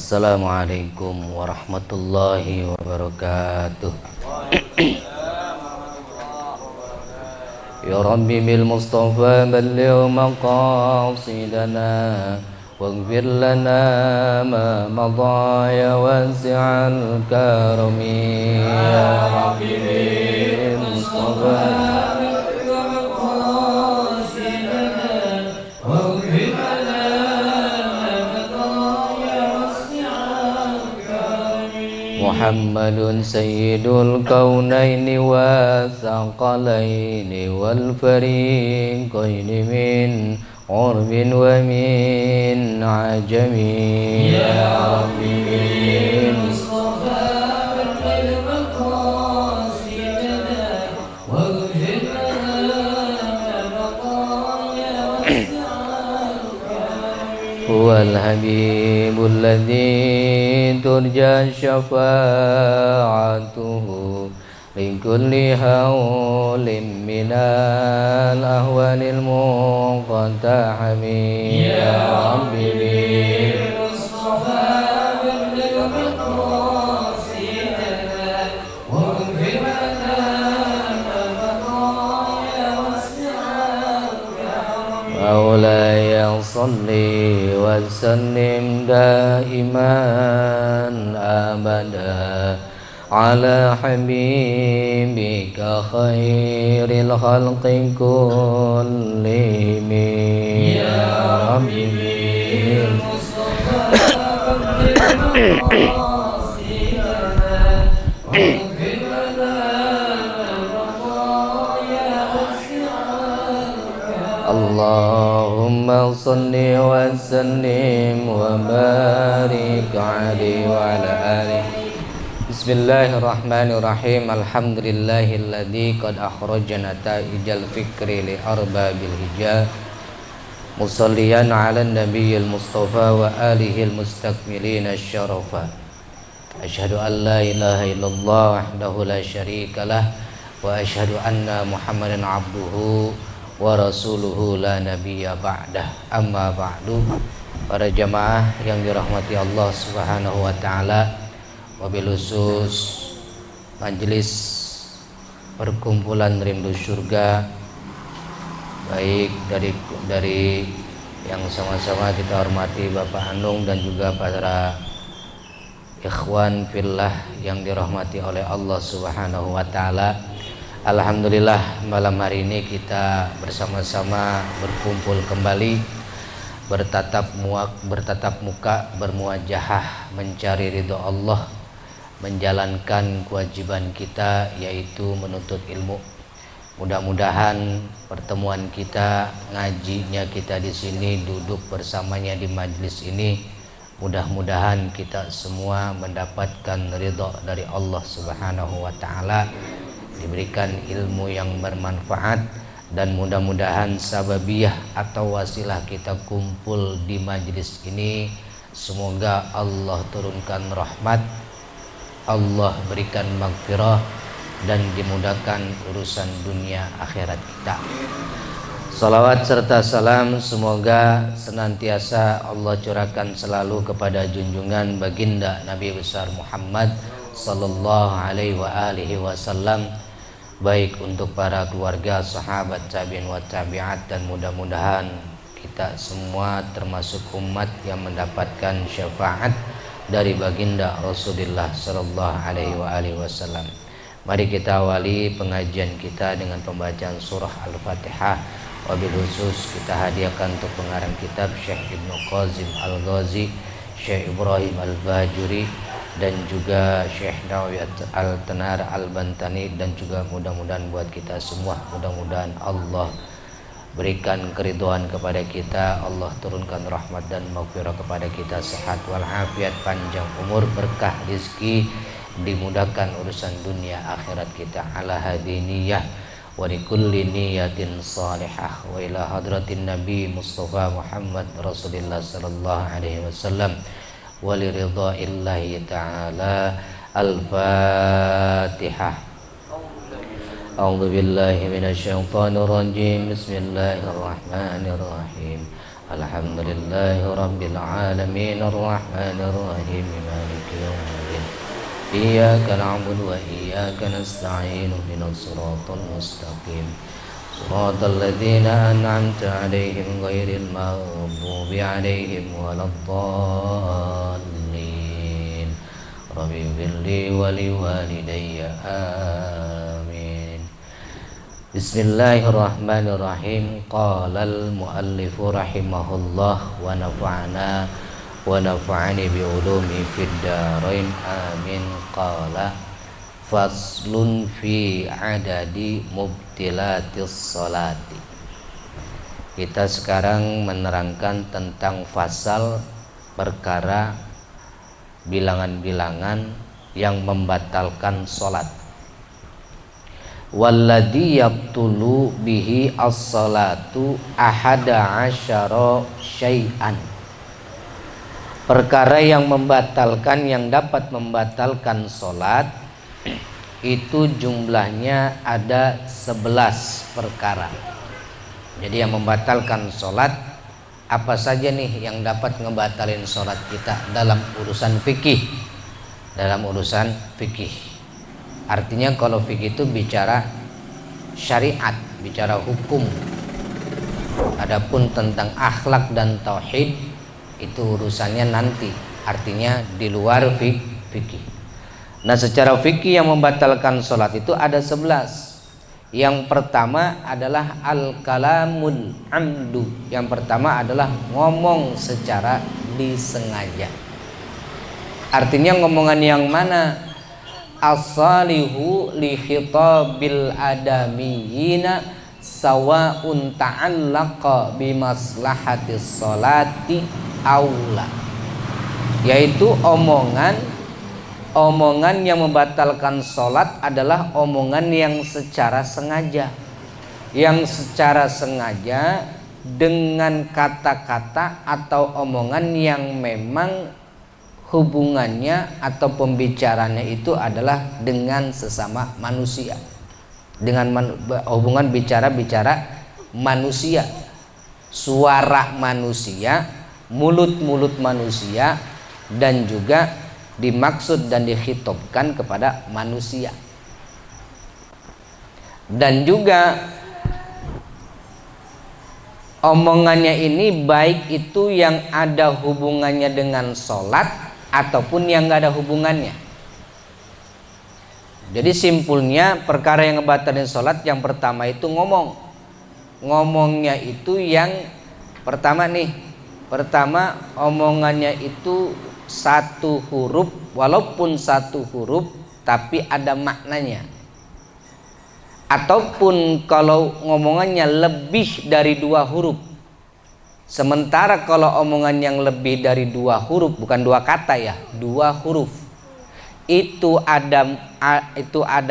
Assalamualaikum warahmatullahi wabarakatuh. Ya Rabbi bil Mustafa balligh maqasidana waghfir lana ma madha ya wasi'al karami. Ya Rabbi bil Mustafa Muhammadun sayyidul kaunaini wathaqalaini wal fariqaini min urbin wa min ajami. Ya Rabbi bil Mustafa balligh maqasidana waghfir lana ma madha ya wasi'al karami. Huwal habibul ladzi turja syafa'atuhu likulli hawlim minal ahwanil muqtahami. Ya Rabbi bil Mustafa balligh maqasidana waghfir lana ma madha ya wasi'al karami. Maulaya salli wa sallim daiman abada ala habibika khairil khalqi kullihim. Ya Rabbi bil Mustafa balligh maqasidana waghfir lana ma madha ya wasi'al karami. Allahumma salli wa sallim wa barik alaihi wa ala alihi. Bismillahirrahmanirrahim. Alhamdulillahilladzi qad akhrajana ta'ijal fikri li arbabil hijab. Musalliyan ala nabiyil mustafa wa alihil mustakmilina syarafa. Asyhadu an la ilaha illallah wahdahu la syarikalah wa asyhadu anna Muhammadan abduhu wa rasuluhu la nabiyya ba'dah. Amma ba'du. Para jamaah yang dirahmati Allah Subhanahu wa taala, wabil khusus majelis perkumpulan rindu surga, baik dari yang sama-sama kita hormati Bapak Anung dan juga para ikhwan fillah yang dirahmati oleh Allah Subhanahu wa taala. Alhamdulillah, malam hari ini kita bersama-sama berkumpul kembali, bertatap muka, bermuajahah mencari ridho Allah, menjalankan kewajiban kita yaitu menuntut ilmu. Mudah-mudahan pertemuan kita, ngajinya kita di sini, duduk bersamanya di majelis ini, mudah-mudahan kita semua mendapatkan ridho dari Allah Subhanahu wa taala, diberikan ilmu yang bermanfaat, dan mudah-mudahan sababiyah atau wasilah kita kumpul di majelis ini, semoga Allah turunkan rahmat, Allah berikan maghfirah, dan dimudahkan urusan dunia akhirat kita. Salawat serta salam semoga senantiasa Allah curahkan selalu kepada junjungan baginda Nabi besar Muhammad sallallahu alaihi wa alihi wasallam, baik untuk para keluarga, sahabat, tabi'in wa tabi'at, dan mudah-mudahan kita semua termasuk umat yang mendapatkan syafaat dari baginda Rasulullah sallallahu alaihi wasallam. Mari kita awali pengajian kita dengan pembacaan surah Al-Fatihah. Wabil khusus kita hadiahkan untuk pengarang kitab Syekh Ibnu Qazim Al-Ghazi, Syekh Ibrahim Al-Bajuri, dan juga Syekh Nawawi Al-Tanar Al-Bantani, dan juga mudah-mudahan buat kita semua, mudah-mudahan Allah berikan keridhaan kepada kita, Allah turunkan rahmat dan maghfirah kepada kita, sehat walafiat, panjang umur, berkah rezeki, dimudahkan urusan dunia akhirat kita, ala hadiniyah wa likulli niyatin salihah, wa ila hadratin Nabi Mustafa Muhammad Rasulullah sallallahu alaihi wasallam, wa li ridha'illahi ta'ala. Al-Fatihah. A'udzu billahi minasyaitonir rajim. Bismillahirrahmanirrahim. Alhamdulillahi rabbil alamin arrahmanir rahim maliki yaumiddin iyyaka na'budu wa iyyaka nasta'in ihdinas siratal mustaqim siratal ladzina an'amta 'alaihim ghairil maghdubi 'alaihim waladdallin rabbi ighfirli wa liwalidayya amin. Bismillahirrahmanirrahim. Qalal muallifu rahimahullah wa nafa'ani bi ulumi fid darain amin. Qala faslun fi adadi mubtilatis salati. Kita sekarang menerangkan tentang fasal perkara bilangan-bilangan yang membatalkan salat. Walladhi yabtulu bihi as-salatu ahada asyara syai'an. Perkara yang membatalkan, yang dapat membatalkan salat itu jumlahnya ada 11 perkara. Jadi yang membatalkan salat apa saja nih yang dapat ngebatalin salat kita dalam urusan fikih? Dalam urusan fikih. Artinya kalau fikih itu bicara syariat, bicara hukum. Adapun tentang akhlak dan tauhid itu urusannya nanti. Artinya di luar fikih. Nah, secara fikih yang membatalkan salat itu ada 11. Yang pertama adalah al-kalamul amdu. Yang pertama adalah ngomong secara disengaja. Artinya ngomongan yang mana? As-salihu li khitabil adamiyina sawa'un ta'allaqa bi maslahatis sholati aula. Yaitu omongan yang membatalkan sholat adalah omongan yang secara sengaja. Yang secara sengaja dengan kata-kata atau omongan yang memang hubungannya atau pembicaranya itu adalah dengan sesama manusia. Dengan hubungan bicara-bicara manusia. Suara manusia, mulut-mulut manusia, dan juga dimaksud dan dikhitobkan kepada manusia. Dan juga omongannya ini baik itu yang ada hubungannya dengan sholat ataupun yang gak ada hubungannya. Jadi simpulnya perkara yang ngebatalin sholat yang pertama itu ngomongnya itu yang pertama nih. Pertama omongannya itu satu huruf, walaupun satu huruf tapi ada maknanya. Ataupun kalau ngomongannya lebih dari 2 huruf. Sementara kalau omongan yang lebih dari 2 huruf, bukan 2 kata ya, 2 huruf, itu ada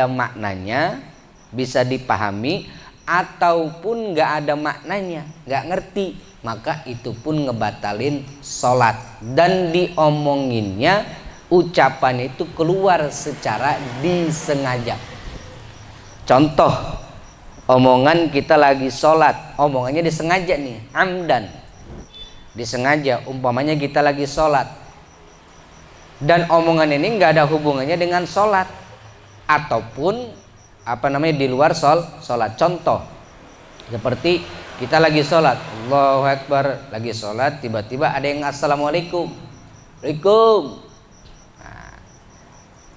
maknanya, bisa dipahami, ataupun nggak ada maknanya, nggak ngerti, maka itu pun ngebatalin sholat. Dan diomonginnya, ucapan itu keluar secara disengaja. Contoh, omongan kita lagi sholat, omongannya disengaja nih, amdan, disengaja. Umpamanya kita lagi sholat dan omongan ini nggak ada hubungannya dengan sholat ataupun di luar sholat. Contoh, seperti kita lagi sholat, Allahu Akbar, lagi sholat, tiba-tiba ada yang assalamualaikum, waalaikum. Nah,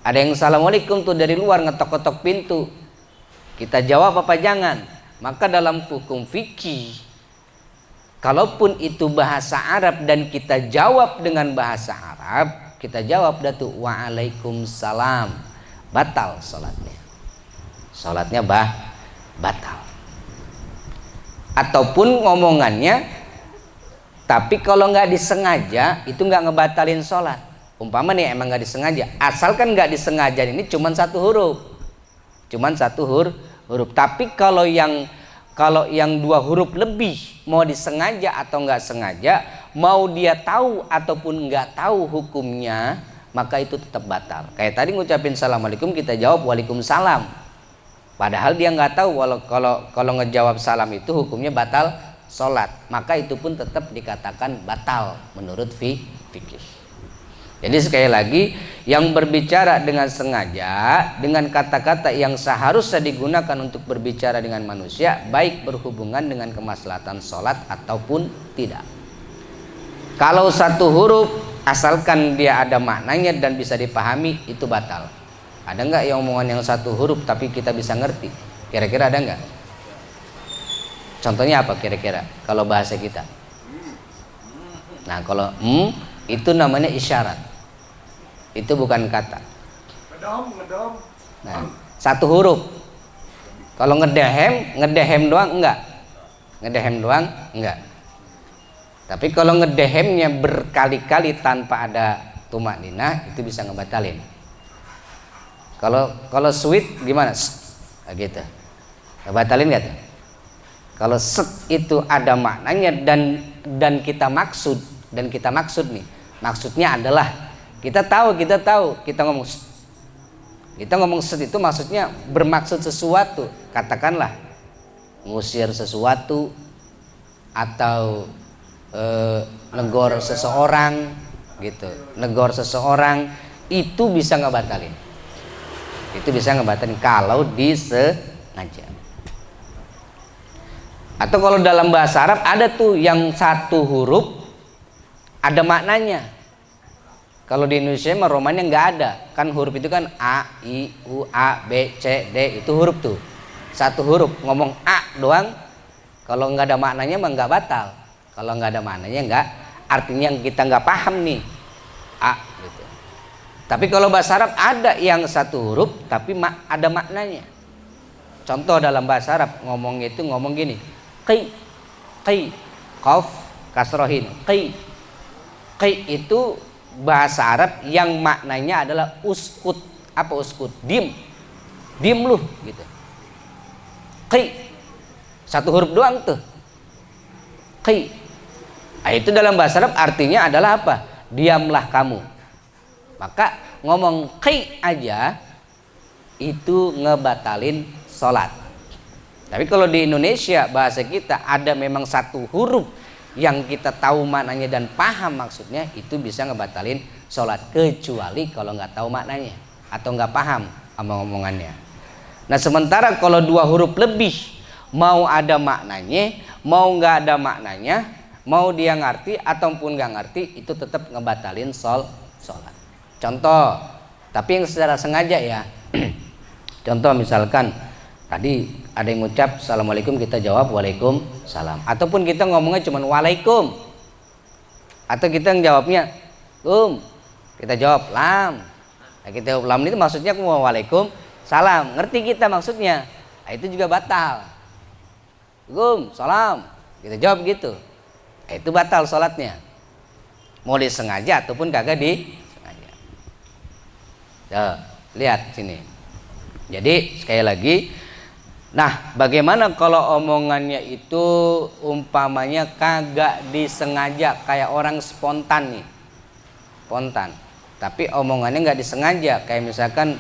ada yang assalamualaikum tuh dari luar, ngetok-ketok pintu. Kita jawab apa jangan? Maka dalam hukum fikih, kalaupun itu bahasa Arab dan kita jawab dengan bahasa Arab, kita jawab datu waalaikumsalam, batal sholatnya. Sholatnya batal. Ataupun ngomongannya, tapi kalau nggak disengaja itu nggak ngebatalin sholat. Umpama nih emang nggak disengaja, asalkan nggak disengaja ini cuman 1 huruf, Tapi kalau yang 2 huruf lebih, mau disengaja atau nggak sengaja, mau dia tahu ataupun nggak tahu hukumnya, maka itu tetap batal. Kayak tadi ngucapin assalamualaikum, kita jawab waalaikumsalam. Padahal dia nggak tahu kalau ngejawab salam itu hukumnya batal sholat, maka itu pun tetap dikatakan batal menurut fikih. Jadi sekali lagi, yang berbicara dengan sengaja dengan kata-kata yang seharusnya digunakan untuk berbicara dengan manusia, baik berhubungan dengan kemaslahatan sholat ataupun tidak. Kalau satu huruf asalkan dia ada maknanya dan bisa dipahami, itu batal. Ada nggak yang omongan yang satu huruf tapi kita bisa ngerti? Kira-kira ada nggak? Contohnya apa kira-kira kalau bahasa kita? Nah, kalau itu namanya isyarat. Itu bukan kata. Ngedom. Nah, satu huruf. Kalau ngedehem doang enggak. Ngedehem doang enggak. Tapi kalau ngedehemnya berkali-kali tanpa ada tumakninah, itu bisa ngebatalin. Kalau sweet gimana? Nah, gitu. Ngebatalin enggak tuh? Kalau set itu ada maknanya dan kita maksud nih, maksudnya adalah kita tahu kita ngomong set itu maksudnya bermaksud sesuatu, katakanlah ngusir sesuatu atau negor seseorang gitu, negor seseorang, itu bisa ngebatalin kalau disengaja. Atau kalau dalam bahasa Arab ada tuh yang satu huruf ada maknanya. Kalau di Indonesia mah romannya nggak ada. Kan huruf itu kan A, I, U, A, B, C, D, itu huruf tuh. Satu huruf, ngomong A doang. Kalau nggak ada maknanya mah nggak batal. Kalau nggak ada maknanya nggak, artinya kita nggak paham nih A gitu. Tapi kalau bahasa Arab ada yang satu huruf tapi ada maknanya. Contoh dalam bahasa Arab ngomong gini. Qi, qaf kasrohin, qi itu bahasa Arab yang maknanya adalah uskut. Apa uskut? Dim lu gitu. Qi satu huruf doang tuh, qi. Nah, itu dalam bahasa Arab artinya adalah apa? Diamlah kamu. Maka ngomong qi aja itu ngebatalin sholat. Tapi kalau di Indonesia bahasa kita ada memang satu huruf yang kita tahu maknanya dan paham maksudnya, itu bisa ngebatalin sholat, kecuali kalau nggak tahu maknanya atau nggak paham sama omongannya. Nah, sementara kalau dua huruf lebih, mau ada maknanya, mau nggak ada maknanya, mau dia ngerti ataupun nggak ngerti, itu tetap ngebatalin sholat. Contoh, tapi yang secara sengaja ya. Contoh misalkan tadi ada yang ngucap assalamualaikum, kita jawab waalaikumsalam, ataupun kita ngomongnya cuma waalaikum, atau kita jawabnya kita jawab lam. Nah, kita jawab lam itu maksudnya mau waalaikumsalam, ngerti kita maksudnya. Nah, itu juga batal. Salam, kita jawab gitu. Nah, itu batal sholatnya, mau disengaja ataupun kagak disengaja. Lihat sini. Jadi sekali lagi, nah bagaimana kalau omongannya itu umpamanya kagak disengaja, kayak orang spontan nih, spontan, tapi omongannya nggak disengaja, kayak misalkan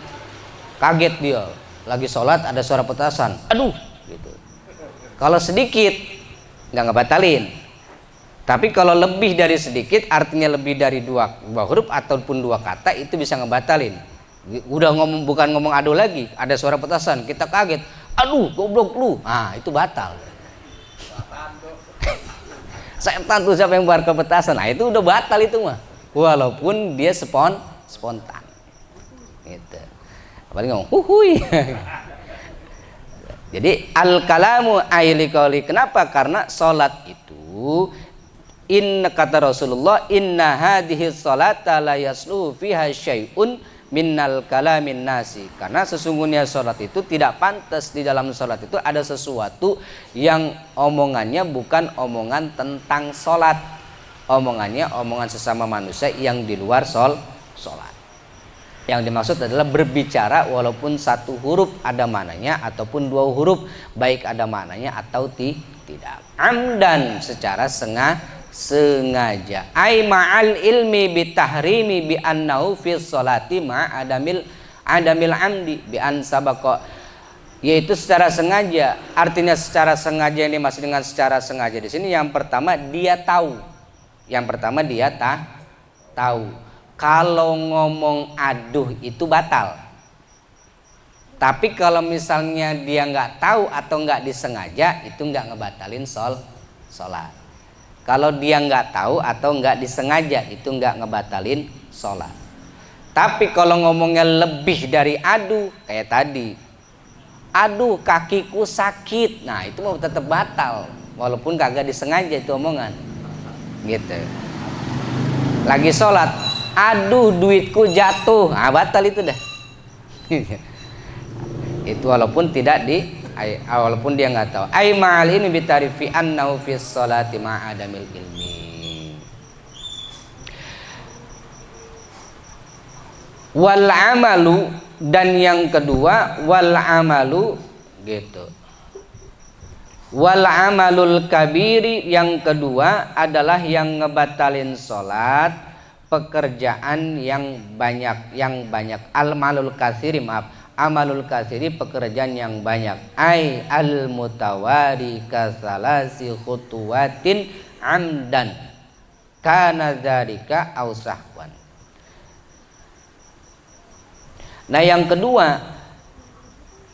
kaget dia lagi sholat ada suara petasan, aduh gitu. Kalau sedikit nggak ngebatalin, tapi kalau lebih dari sedikit, artinya lebih dari dua huruf ataupun dua kata, itu bisa ngebatalin. Udah bukan ngomong aduh lagi, ada suara petasan, kita kaget, aduh goblok lu, nah itu batal. Setan tuh siapa yang buat kepetasan, nah itu udah batal itu mah, walaupun dia spontan gitu. Apalagi ngomong huhui. Jadi al kalamu aili qauli. Kenapa? Karena sholat itu kata Rasulullah, inna hadhihi sholata la yasluhu fiha syai'un minnal kalamin nasi. Karena sesungguhnya sholat itu tidak pantas, di dalam sholat itu ada sesuatu yang omongannya bukan omongan tentang sholat, omongannya omongan sesama manusia yang di luar sholat. Yang dimaksud adalah berbicara walaupun satu huruf ada maknanya ataupun dua huruf, baik ada maknanya atau tidak. Amdan, secara sengaja. Ai ma'al ilmi bitahrimi bi annahu fi sholati ma adamil amdi bi an sabaqa. yaitu secara sengaja. Artinya secara sengaja ini masih dengan secara sengaja di sini yang pertama dia tahu. Yang pertama dia tahu. Kalau ngomong aduh itu batal. Tapi kalau misalnya dia nggak tahu atau nggak disengaja, itu nggak ngebatalin sholat. Kalau dia nggak tahu atau nggak disengaja, itu nggak ngebatalin sholat. Tapi kalau ngomongnya lebih dari aduh, kayak tadi, aduh kakiku sakit, nah itu mau tetap batal, walaupun kagak disengaja itu omongan, gitu. Lagi sholat, aduh duitku jatuh, nah batal itu dah. Itu walaupun tidak walaupun dia nggak tahu. Ai ma'al ini bitarifi annahu fi sholati ma'adamil ilmi. Wal amalu, dan yang kedua wal amalu, gitu. Wal amalul kabiri, yang kedua adalah yang ngebatalin sholat, pekerjaan yang banyak. Al malul katsiri, maaf, amalul katsiri, pekerjaan yang banyak. Ai al mutawari kasalasi khutuwatin amdan kana dzalika aw sahwan. Nah yang kedua,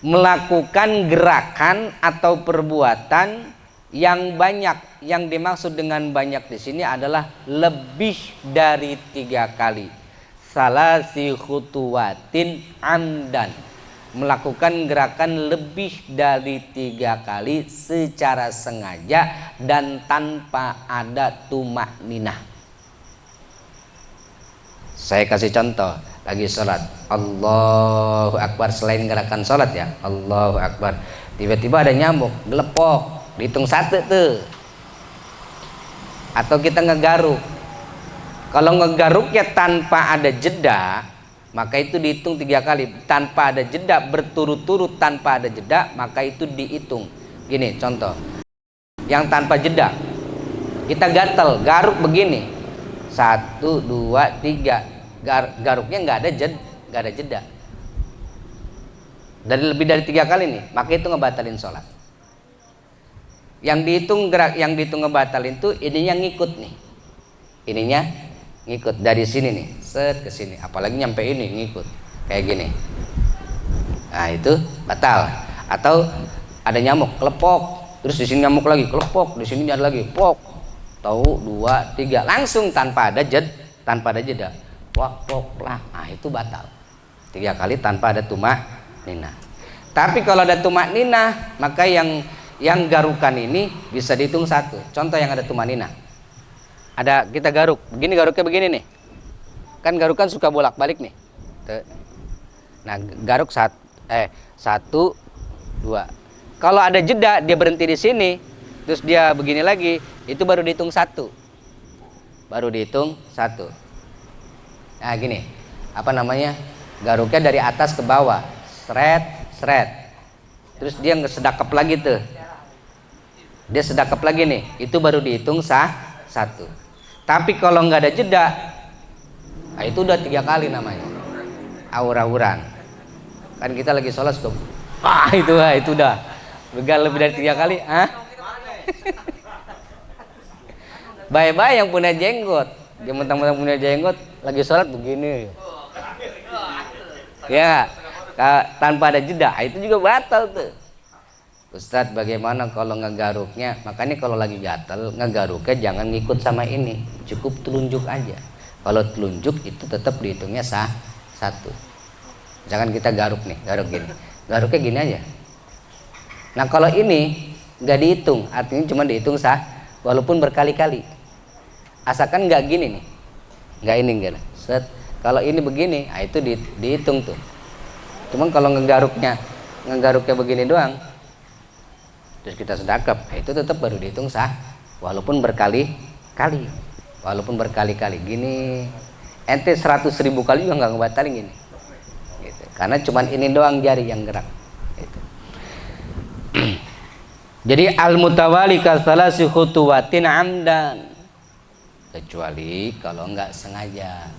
melakukan gerakan atau perbuatan yang banyak. Yang dimaksud dengan banyak di sini adalah lebih dari 3 kali. Salasi khutuwatin amdan, melakukan gerakan lebih dari 3 kali secara sengaja dan tanpa ada tumakninah. Saya kasih contoh, lagi sholat, Allahu Akbar, selain gerakan sholat ya, Allahu Akbar, tiba-tiba ada nyamuk, gelepok, dihitung 1 tuh. Atau kita ngegaruk, kalau ngegaruknya tanpa ada jeda, maka itu dihitung 3 kali. Tanpa ada jeda, berturut-turut tanpa ada jeda, maka itu dihitung. Gini contoh, yang tanpa jeda, kita gatel, garuk begini, 1, 2, 3, garuknya nggak ada jeda. Dan lebih dari 3 kali nih, maka itu ngebatalin sholat. Yang dihitung ngebatalin tuh ininya ngikut nih, ininya ngikut dari sini nih, set ke sini, apalagi nyampe ini ngikut kayak gini. Nah itu batal. Atau ada nyamuk kelepok, terus di sini nyamuk lagi kelepok, di sini ada lagi pok, tahu 2, 3 langsung tanpa ada jeda, wak pok lah, nah itu batal 3 kali tanpa ada tumak ninah. Tapi kalau ada tumak ninah, maka yang garukan ini bisa dihitung 1. Contoh yang ada tumak ninah, ada kita garuk begini, garuknya begini nih, kan garukan suka bolak-balik nih. Nah garuk 1, 2. Kalau ada jeda, dia berhenti di sini, terus dia begini lagi, itu baru dihitung 1. Nah gini, apa namanya, garuknya dari atas ke bawah, seret, terus dia sedakap lagi tuh, dia sedakap lagi nih, itu baru dihitung 1. Tapi kalau nggak ada jeda, nah itu udah 3 kali namanya aur-auran. Kan kita lagi sholat suka, itu udah begal lebih dari 3 kali. Bye-bye yang punya jenggot, dia mentang-mentang punya jenggot lagi sholat begini ya, tanpa ada jeda, itu juga batal tuh. Ustadz bagaimana kalau ngegaruknya? Makanya kalau lagi gatel ngegaruknya jangan ngikut sama ini, cukup telunjuk aja. Kalau telunjuk itu tetap dihitungnya 1. Jangan kita garuk nih, garuk gini, garuknya gini aja. Nah kalau ini nggak dihitung, artinya cuma dihitung walaupun berkali-kali. Asalkan nggak gini nih, nggak ini enggak. Set. Kalau ini begini, nah itu dihitung tuh. Cuman kalau ngegaruknya begini doang, terus kita sedakap, nah itu tetap baru dihitung walaupun berkali-kali. Gini, ente 100.000 kali juga nggak ngebatalin gini. Gitu. Karena cuman ini doang jari yang gerak. Gitu. Jadi al-mutawali kasalasi khutuwatin amdan, kecuali kalau nggak sengaja.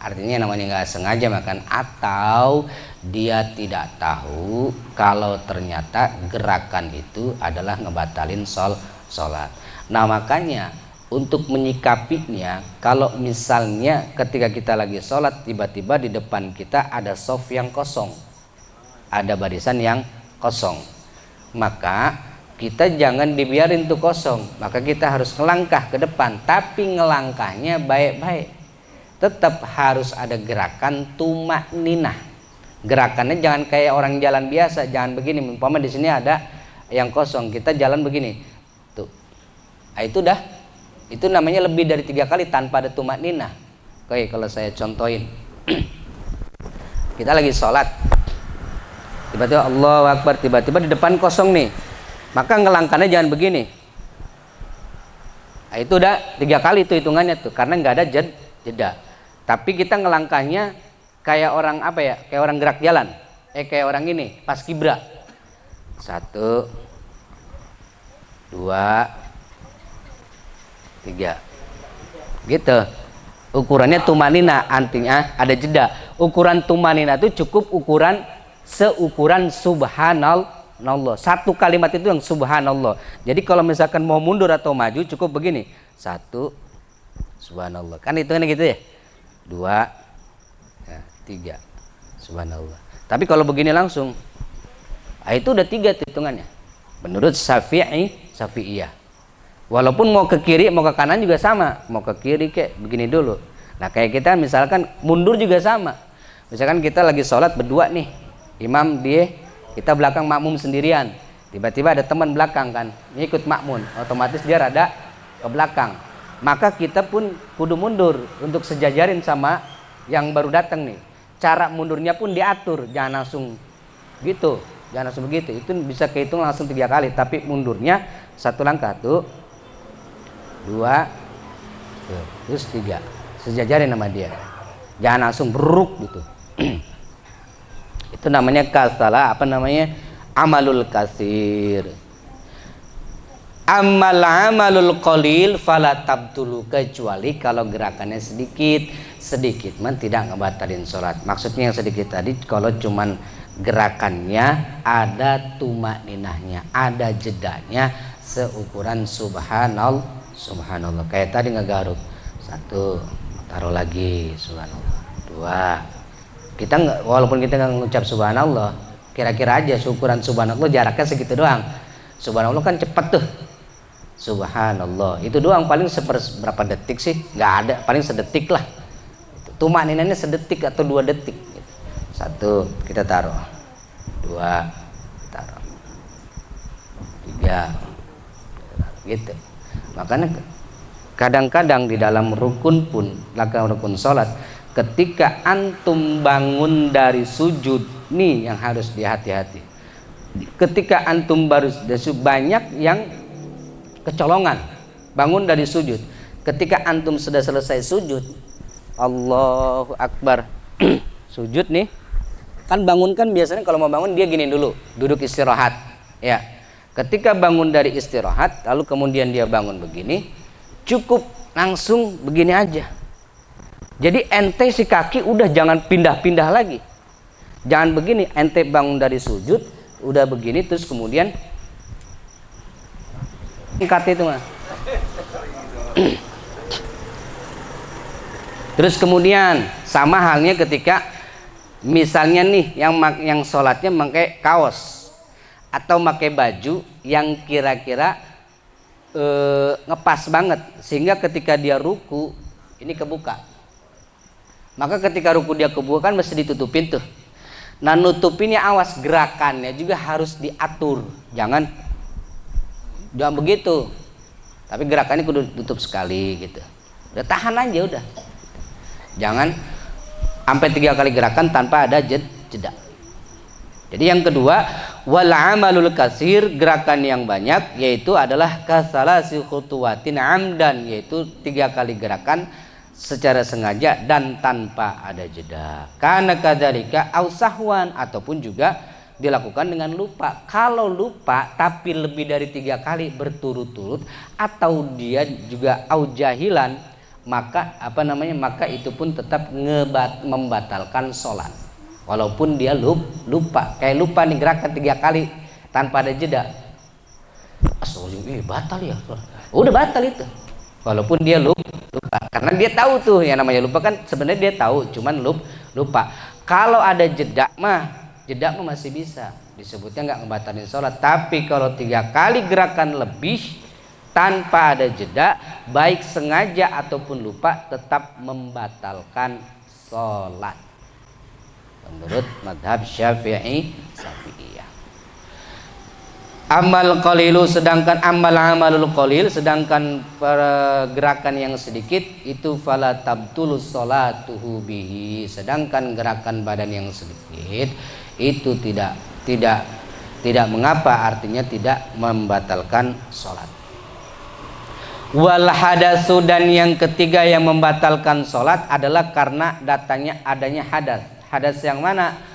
Artinya namanya nggak sengaja makan, atau dia tidak tahu kalau ternyata gerakan itu adalah ngebatalin sholat. Nah makanya untuk menyikapinya, kalau misalnya ketika kita lagi sholat tiba-tiba di depan kita ada shaf yang kosong, ada barisan yang kosong, maka kita jangan dibiarin tuh kosong, maka kita harus ngelangkah ke depan, tapi ngelangkahnya baik-baik. Tetap harus ada gerakan tumak ninah. Gerakannya jangan kayak orang jalan biasa, jangan begini. Umpama di sini ada yang kosong, kita jalan begini. Tuh. Nah, itu namanya lebih dari 3 kali tanpa ada tumak ninah. Oke, kalau saya contohin. Kita lagi sholat. Tiba-tiba Allahu Akbar, tiba-tiba di depan kosong nih. Maka ngelangkahnya jangan begini. Nah, itu udah 3 kali itu hitungannya tuh, karena nggak ada jeda. Tapi kita ngelangkahnya kayak orang apa ya? Kayak orang gerak jalan. Kayak orang ini, pas kibra. 1 2 3. Gitu. Ukurannya tumanina, artinya ada jeda. Ukuran tumanina itu cukup seukuran subhanallah. 1 kalimat itu yang subhanallah. Jadi kalau misalkan mau mundur atau maju cukup begini. 1 subhanallah. Kan hitungannya gitu ya. 2 3 subhanallah. Tapi kalau begini langsung, itu udah 3 hitungannya. Menurut Syafi'iyah. Walaupun mau ke kiri mau ke kanan juga sama. Mau ke kiri kayak begini dulu. Nah kayak kita misalkan mundur juga sama. Misalkan kita lagi sholat berdua nih, imam dia, kita belakang makmum sendirian. Tiba-tiba ada teman belakang kan, ngikut makmum, otomatis dia rada ke belakang. Maka kita pun kudu mundur untuk sejajarin sama yang baru datang nih. Cara mundurnya pun diatur, jangan langsung gitu, jangan langsung begitu. Itu bisa kehitung langsung 3 kali, tapi mundurnya 1 langkah tuh, 2 tuh, terus 3, sejajarin sama dia. Jangan langsung beruk gitu. Itu namanya amalul kasir. Amalul qalil fala tabtulu, kecuali kalau gerakannya sedikit man tidak ngebatalin sholat. Maksudnya yang sedikit tadi kalau cuman gerakannya ada tumak ninahnya, ada jedanya seukuran subhanallah. Kayak tadi ngegaruk 1, taruh lagi subhanallah. 2, kita walaupun kita nggak ngucap subhanallah, kira-kira aja seukuran subhanallah jaraknya segitu doang. Subhanallah kan cepet tuh. Subhanallah itu doang, paling berapa detik sih? Nggak ada, paling sedetik lah. Tumak ninahnya sedetik atau 2 detik. 1 kita taruh, 2 taruh, 3 gitu. Makanya kadang-kadang di dalam rukun pun, belakang rukun sholat, ketika antum bangun dari sujud, nih yang harus dihati-hati. Ketika antum baru banyak yang kecolongan bangun dari sujud. Ketika antum sudah selesai sujud, Allahu Akbar, sujud nih, kan bangun kan biasanya kalau mau bangun dia gini dulu, duduk istirahat ya. Ketika bangun dari istirahat lalu kemudian dia bangun begini, cukup langsung begini aja. Jadi ente si kaki udah jangan pindah-pindah lagi, jangan begini. Ente bangun dari sujud udah begini terus kemudian angkat itu mah. Terus kemudian sama halnya ketika misalnya nih yang sholatnya pakai kaos atau pakai baju yang kira-kira ngepas banget sehingga ketika dia ruku ini kebuka. Maka ketika ruku dia kebuka kan mesti ditutupin tuh. Nah nutupinnya awas, gerakannya juga harus diatur. Jangan begitu, tapi gerakannya kudu tutup sekali gitu. Udah tahan aja udah. Jangan sampai 3 kali gerakan tanpa ada jeda. Jadi yang kedua, wal amalul kasir, gerakan yang banyak, yaitu adalah kasalasi khutuwatin amdan, yaitu 3 kali gerakan secara sengaja dan tanpa ada jeda. Karena kadzalika au sahwan, ataupun juga dilakukan dengan lupa. Kalau lupa tapi lebih dari 3 kali berturut-turut, atau dia juga au jahilan, maka maka itu pun tetap membatalkan sholat walaupun dia lupa. Kayak lupa nih gerakan 3 kali tanpa ada jeda, batal ya, udah batal itu walaupun dia lupa, karena dia tahu tuh yang namanya lupa kan, sebenarnya dia tahu cuman lupa. Kalau ada jeda mah masih bisa disebutnya nggak ngebatalin sholat. Tapi kalau 3 kali gerakan lebih tanpa ada jeda, baik sengaja ataupun lupa, tetap membatalkan sholat menurut madhab Syafi'iyah. Amal qalilu, sedangkan amalul qalil, sedangkan gerakan yang sedikit itu fala tabtulu sholatuhu bihi, sedangkan gerakan badan yang sedikit itu tidak mengapa, artinya tidak membatalkan sholat. Wal hadasu, dan yang ketiga yang membatalkan sholat adalah karena adanya hadas. Hadas yang mana?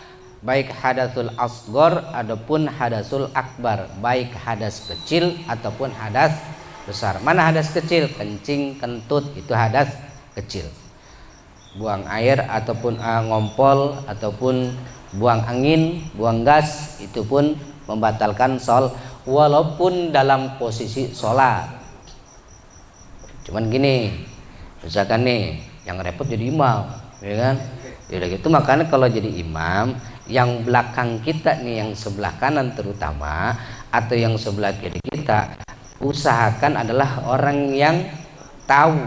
Baik hadasul asghar ataupun hadasul akbar, baik hadas kecil ataupun hadas besar. Mana hadas kecil? Kencing, kentut, itu hadas kecil. Buang air ataupun ngompol ataupun buang angin, buang gas, itu pun membatalkan sholat walaupun dalam posisi sholat. Cuman gini, misalkan nih yang repot jadi imam, ya kan? Udah gitu, makanya kalau jadi imam, yang belakang kita nih, yang sebelah kanan terutama atau yang sebelah kiri kita, usahakan adalah orang yang tahu.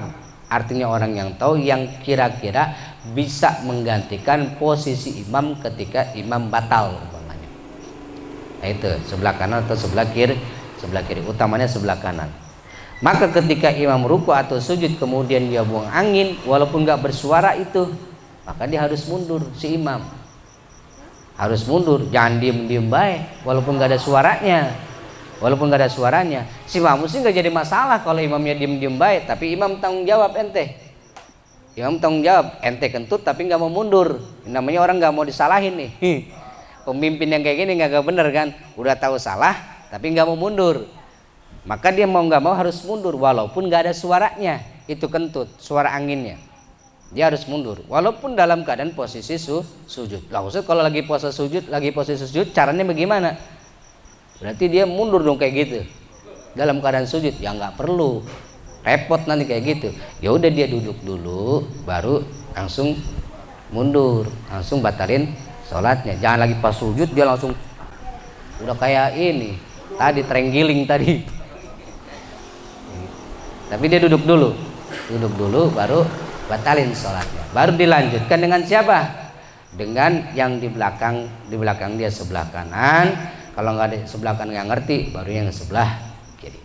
Artinya orang yang tahu, yang kira-kira bisa menggantikan posisi imam ketika imam batal umpamanya. Nah itu sebelah kanan atau sebelah kiri, utamanya sebelah kanan. Maka ketika imam ruku atau sujud kemudian dia buang angin walaupun nggak bersuara itu, maka dia harus mundur, si imam harus mundur, jangan diem baik walaupun nggak ada suaranya. Si makmum sih nggak jadi masalah kalau imamnya diem baik, tapi imam tanggung jawab ente kentut tapi nggak mau mundur. Namanya orang nggak mau disalahin nih. Pemimpin yang kayak gini nggak bener kan, udah tahu salah tapi nggak mau mundur. Maka dia mau nggak mau harus mundur walaupun nggak ada suaranya, itu kentut, suara anginnya, dia harus mundur walaupun dalam keadaan posisi sujud. Maksudnya kalau lagi posisi sujud caranya bagaimana? Berarti dia mundur dong kayak gitu. Dalam keadaan sujud ya nggak perlu repot nanti kayak gitu. Ya udah dia duduk dulu baru langsung mundur, langsung batalin sholatnya. Jangan lagi pas sujud dia langsung udah kayak ini tadi terenggiling tadi. Tapi dia duduk dulu baru batalin sholatnya. Baru dilanjutkan dengan siapa? Dengan yang di belakang dia sebelah kanan. Kalau nggak ada sebelah kanan nggak ngerti, baru yang sebelah kiri.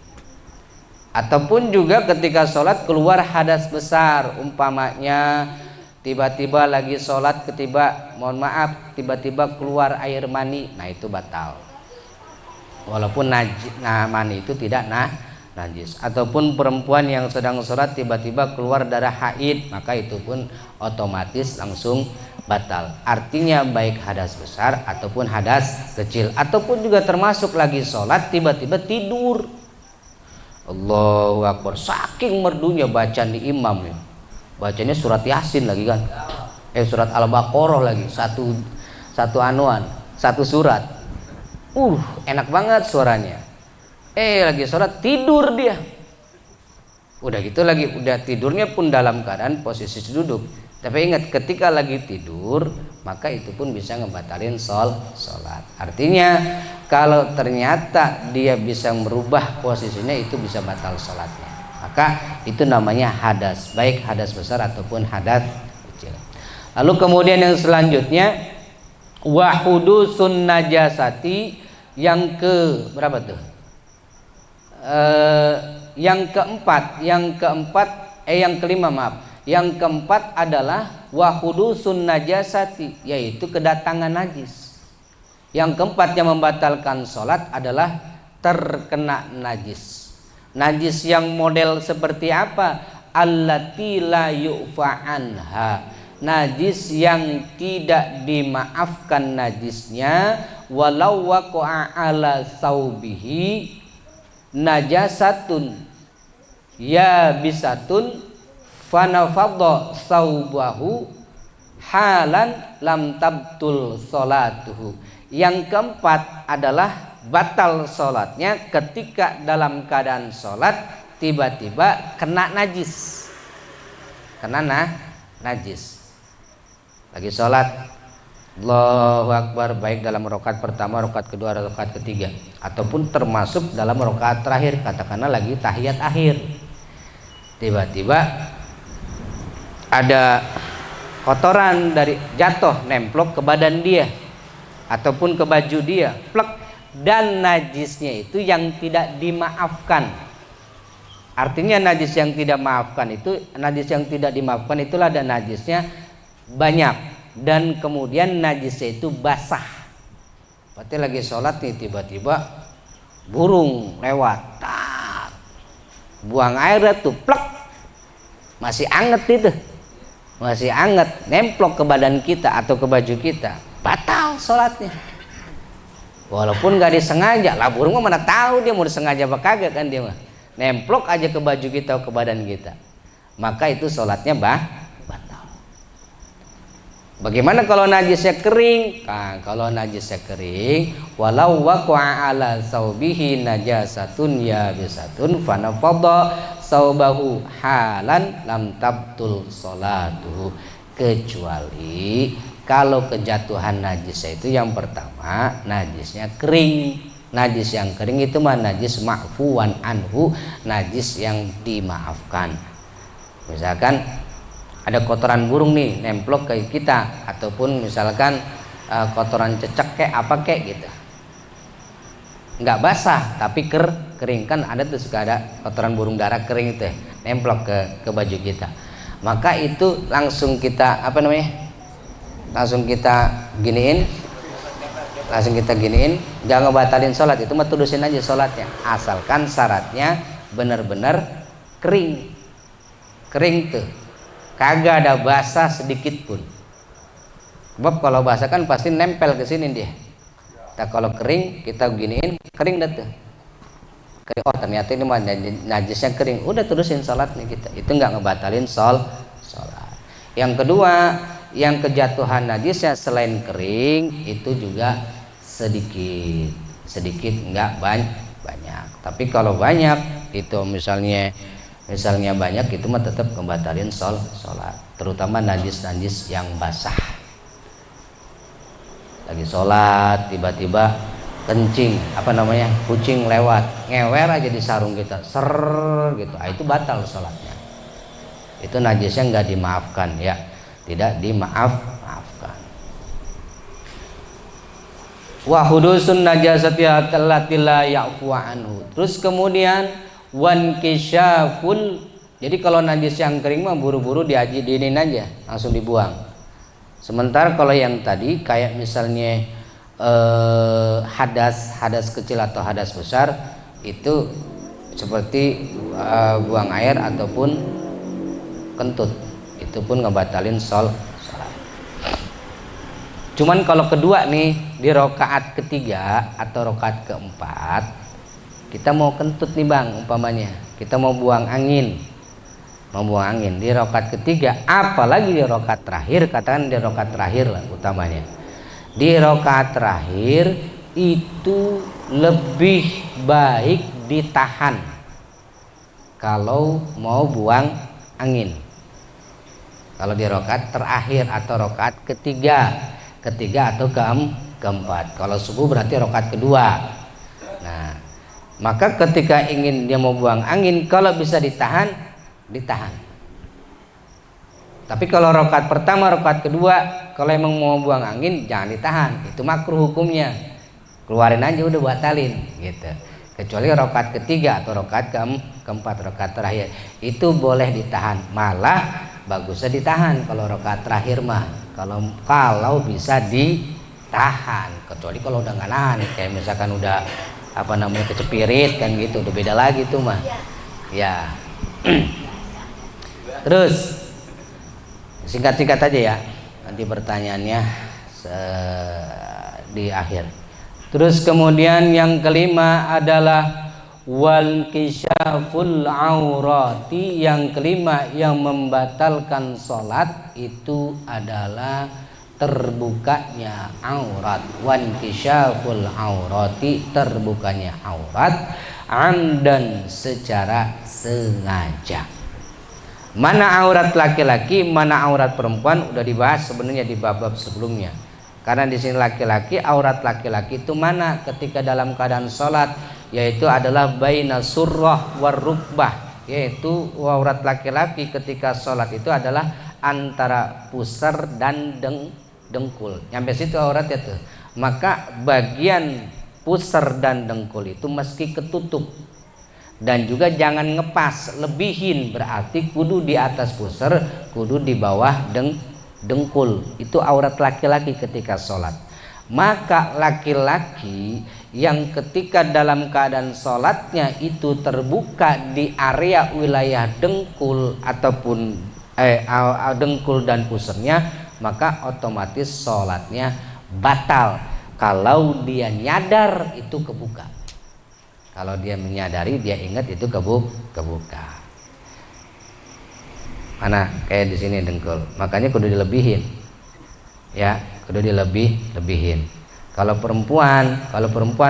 Ataupun juga ketika sholat keluar hadas besar, umpamanya tiba-tiba lagi sholat tiba-tiba keluar air mani, nah itu batal. Walaupun mani itu tidak najis. Ataupun perempuan yang sedang sholat tiba-tiba keluar darah haid, maka itu pun otomatis langsung batal. Artinya baik hadas besar ataupun hadas kecil. Ataupun juga termasuk lagi sholat tiba-tiba tidur. Allahu Akbar, saking merdunya bacaan di imam ya. Bacanya surat Yasin lagi kan, surat Al-Baqarah lagi, satu surat. Enak banget suaranya. Lagi sholat tidur dia. Udah gitu lagi, udah tidurnya pun dalam keadaan posisi duduk. Tapi ingat, ketika lagi tidur maka itu pun bisa ngebatalin sholat. Artinya kalau ternyata dia bisa merubah posisinya, itu bisa batal sholatnya. Maka itu namanya hadas, baik hadas besar ataupun hadas kecil. Lalu kemudian yang selanjutnya wahudusun najasati, yang ke berapa tuh? Yang keempat adalah wahudusun najasati, yaitu kedatangan najis. Yang keempat yang membatalkan sholat adalah terkena najis. Najis yang model seperti apa? Allati la yu'fa anha, najis yang tidak dimaafkan najisnya, walau waqa'a ala saubihi najasatun ya bisatun fanafadha saubahu halan lam tabtul salatuhu. Yang keempat adalah batal salatnya ketika dalam keadaan salat tiba-tiba kena najis. Najis. Lagi salat, Allahu Akbar, baik dalam rakaat pertama, rakaat kedua, rakaat ketiga, ataupun termasuk dalam rakaat terakhir, katakanlah lagi tahiyat akhir. Tiba-tiba ada kotoran dari jatuh nemplok ke badan dia ataupun ke baju dia, plek, dan najisnya itu yang tidak dimaafkan. Artinya najis yang tidak dimaafkan itulah ada najisnya banyak dan kemudian najisnya itu basah. Berarti lagi sholat nih tiba-tiba burung lewat, buang air tuh, plek, masih anget nemplok ke badan kita atau ke baju kita, batal sholatnya. Walaupun gak disengaja lah, burung mah mana tahu dia mau disengaja apa kagak kan, dia mah nemplok aja ke baju kita atau ke badan kita, maka itu sholatnya batal. Bagaimana kalau najisnya kering? Nah, kalau najisnya kering, walau waqa'a ala saubihi najasatun yabisatun fanafadha saubahu halan lam tabtul salatuhu, kecuali kalau kejatuhan najisnya itu yang pertama najisnya kering. Najis yang kering itu mah najis ma'fuwan anhu, najis yang dimaafkan. Misalkan ada kotoran burung nih nemplok ke kita, ataupun misalkan kotoran cecek kayak apa kayak gitu, nggak basah tapi kering, kan ada tuh suka ada kotoran burung dara kering itu nemplok ke baju kita, maka itu langsung kita langsung kita giniin, jangan batalin sholat, itu mah tudusin aja sholatnya, asalkan syaratnya benar-benar kering tuh, kagak ada basah sedikit pun. Sebab kalau basah kan pasti nempel ke sini dia. Nah, kalau kering kita giniin, kering dah tuh. Kering, oh ternyata ini mah najisnya kering, udah terusin sholatnya kita. Itu nggak ngebatalin sholat. Yang kedua, yang kejatuhan najisnya selain kering itu juga sedikit, nggak banyak. Tapi kalau banyak itu misalnya banyak, itu mah tetap ngebatalin sholat, terutama najis yang basah. Lagi sholat tiba-tiba kencing, kucing lewat, ngewer aja di sarung kita, gitu, itu batal sholatnya. Itu najisnya nggak dimaafkan ya, tidak dimaafkan. Wa hudusun najasati allati la ya'fu anhu. Terus kemudian wan kisyafun, jadi kalau najis yang kering mah buru-buru diinin aja, langsung dibuang. Sementara kalau yang tadi kayak misalnya hadas kecil atau hadas besar, itu seperti buang air ataupun kentut, itu pun ngebatalin sholat. Cuman kalau kedua nih, di rakaat ketiga atau rakaat keempat, kita mau kentut nih bang, umpamanya kita mau buang angin di rakaat ketiga, apalagi di rakaat terakhir, katakan di rakaat terakhir lah utamanya. Di rakaat terakhir itu lebih baik ditahan kalau mau buang angin. Kalau di rakaat terakhir atau rakaat ketiga atau keempat. Kalau subuh berarti rakaat kedua. Nah, maka ketika ingin dia mau buang angin, kalau bisa ditahan. Tapi kalau rakaat pertama, rakaat kedua, kalau emang mau buang angin jangan ditahan, itu makruh hukumnya. Keluarin aja udah, batalin gitu. Kecuali rakaat ketiga atau rakaat keempat, rakaat terakhir itu boleh ditahan. Malah bagusnya ditahan kalau rakaat terakhir mah. Kalau bisa ditahan, kecuali kalau udah nggak nahan, kayak misalkan udah kecepirit kan gitu, udah beda lagi tuh mah. Ya. Terus singkat-singkat aja ya, nanti pertanyaannya di akhir. Terus kemudian yang kelima adalah Wal kisyaful aurati, yang kelima yang membatalkan sholat itu adalah terbukanya aurat. Wan kisyaful aurati, terbukanya aurat, amdan, secara sengaja. Mana aurat laki-laki, mana aurat perempuan udah dibahas sebenarnya di bab-bab sebelumnya. Karena di sini laki-laki, aurat laki-laki itu mana ketika dalam keadaan sholat, yaitu adalah baina surrah war rukbah, yaitu aurat laki-laki ketika sholat itu adalah antara pusar dan dengkul. Nyampe situ auratnya tuh. Maka bagian pusar dan dengkul itu meski ketutup, dan juga jangan ngepas, lebihin, berarti kudu di atas pusar, kudu di bawah dengkul. Itu aurat laki-laki ketika sholat. Maka laki-laki yang ketika dalam keadaan sholatnya itu terbuka di area wilayah dengkul ataupun dengkul dan pusarnya, maka otomatis sholatnya batal. Kalau dia nyadar itu kebuka, kalau dia menyadari, dia ingat itu kebuka. Mana kayak di sini dengkul, makanya kudu dilebihin, ya, kudu dilebihin. Kalau perempuan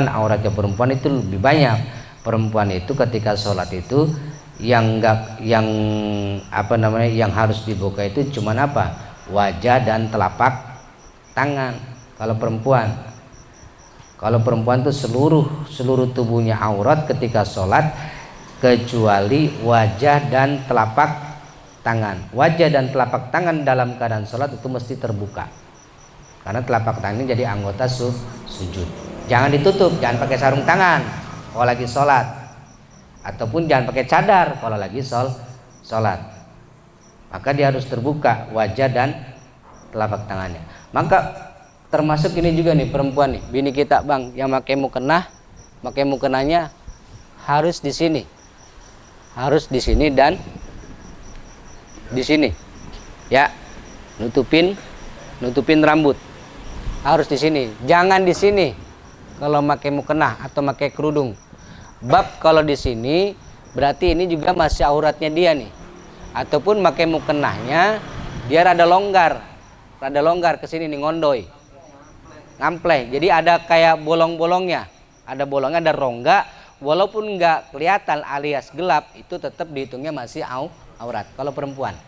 auratnya perempuan itu lebih banyak. Perempuan itu ketika sholat itu yang harus dibuka itu cuman apa? Wajah dan telapak tangan. Kalau perempuan itu seluruh tubuhnya aurat ketika sholat kecuali wajah dan telapak tangan. Wajah dan telapak tangan dalam keadaan sholat itu mesti terbuka, karena telapak tangan ini jadi anggota sujud. Jangan ditutup, jangan pakai sarung tangan kalau lagi sholat, ataupun jangan pakai cadar kalau lagi sholat. Maka dia harus terbuka wajah dan telapak tangannya. Maka termasuk ini juga nih perempuan nih, bini kita bang, yang pakai mukenanya harus di sini, dan di sini, ya, nutupin rambut, harus di sini, jangan di sini. Kalau pakai mukena atau pakai kerudung, bab kalau di sini berarti ini juga masih auratnya dia nih, ataupun pakai mukenahnya dia rada longgar ke sini nih, ngondoy. Ngampleh, jadi ada kayak bolong-bolongnya, ada rongga, walaupun nggak kelihatan alias gelap, itu tetap dihitungnya masih aurat. Kalau perempuan,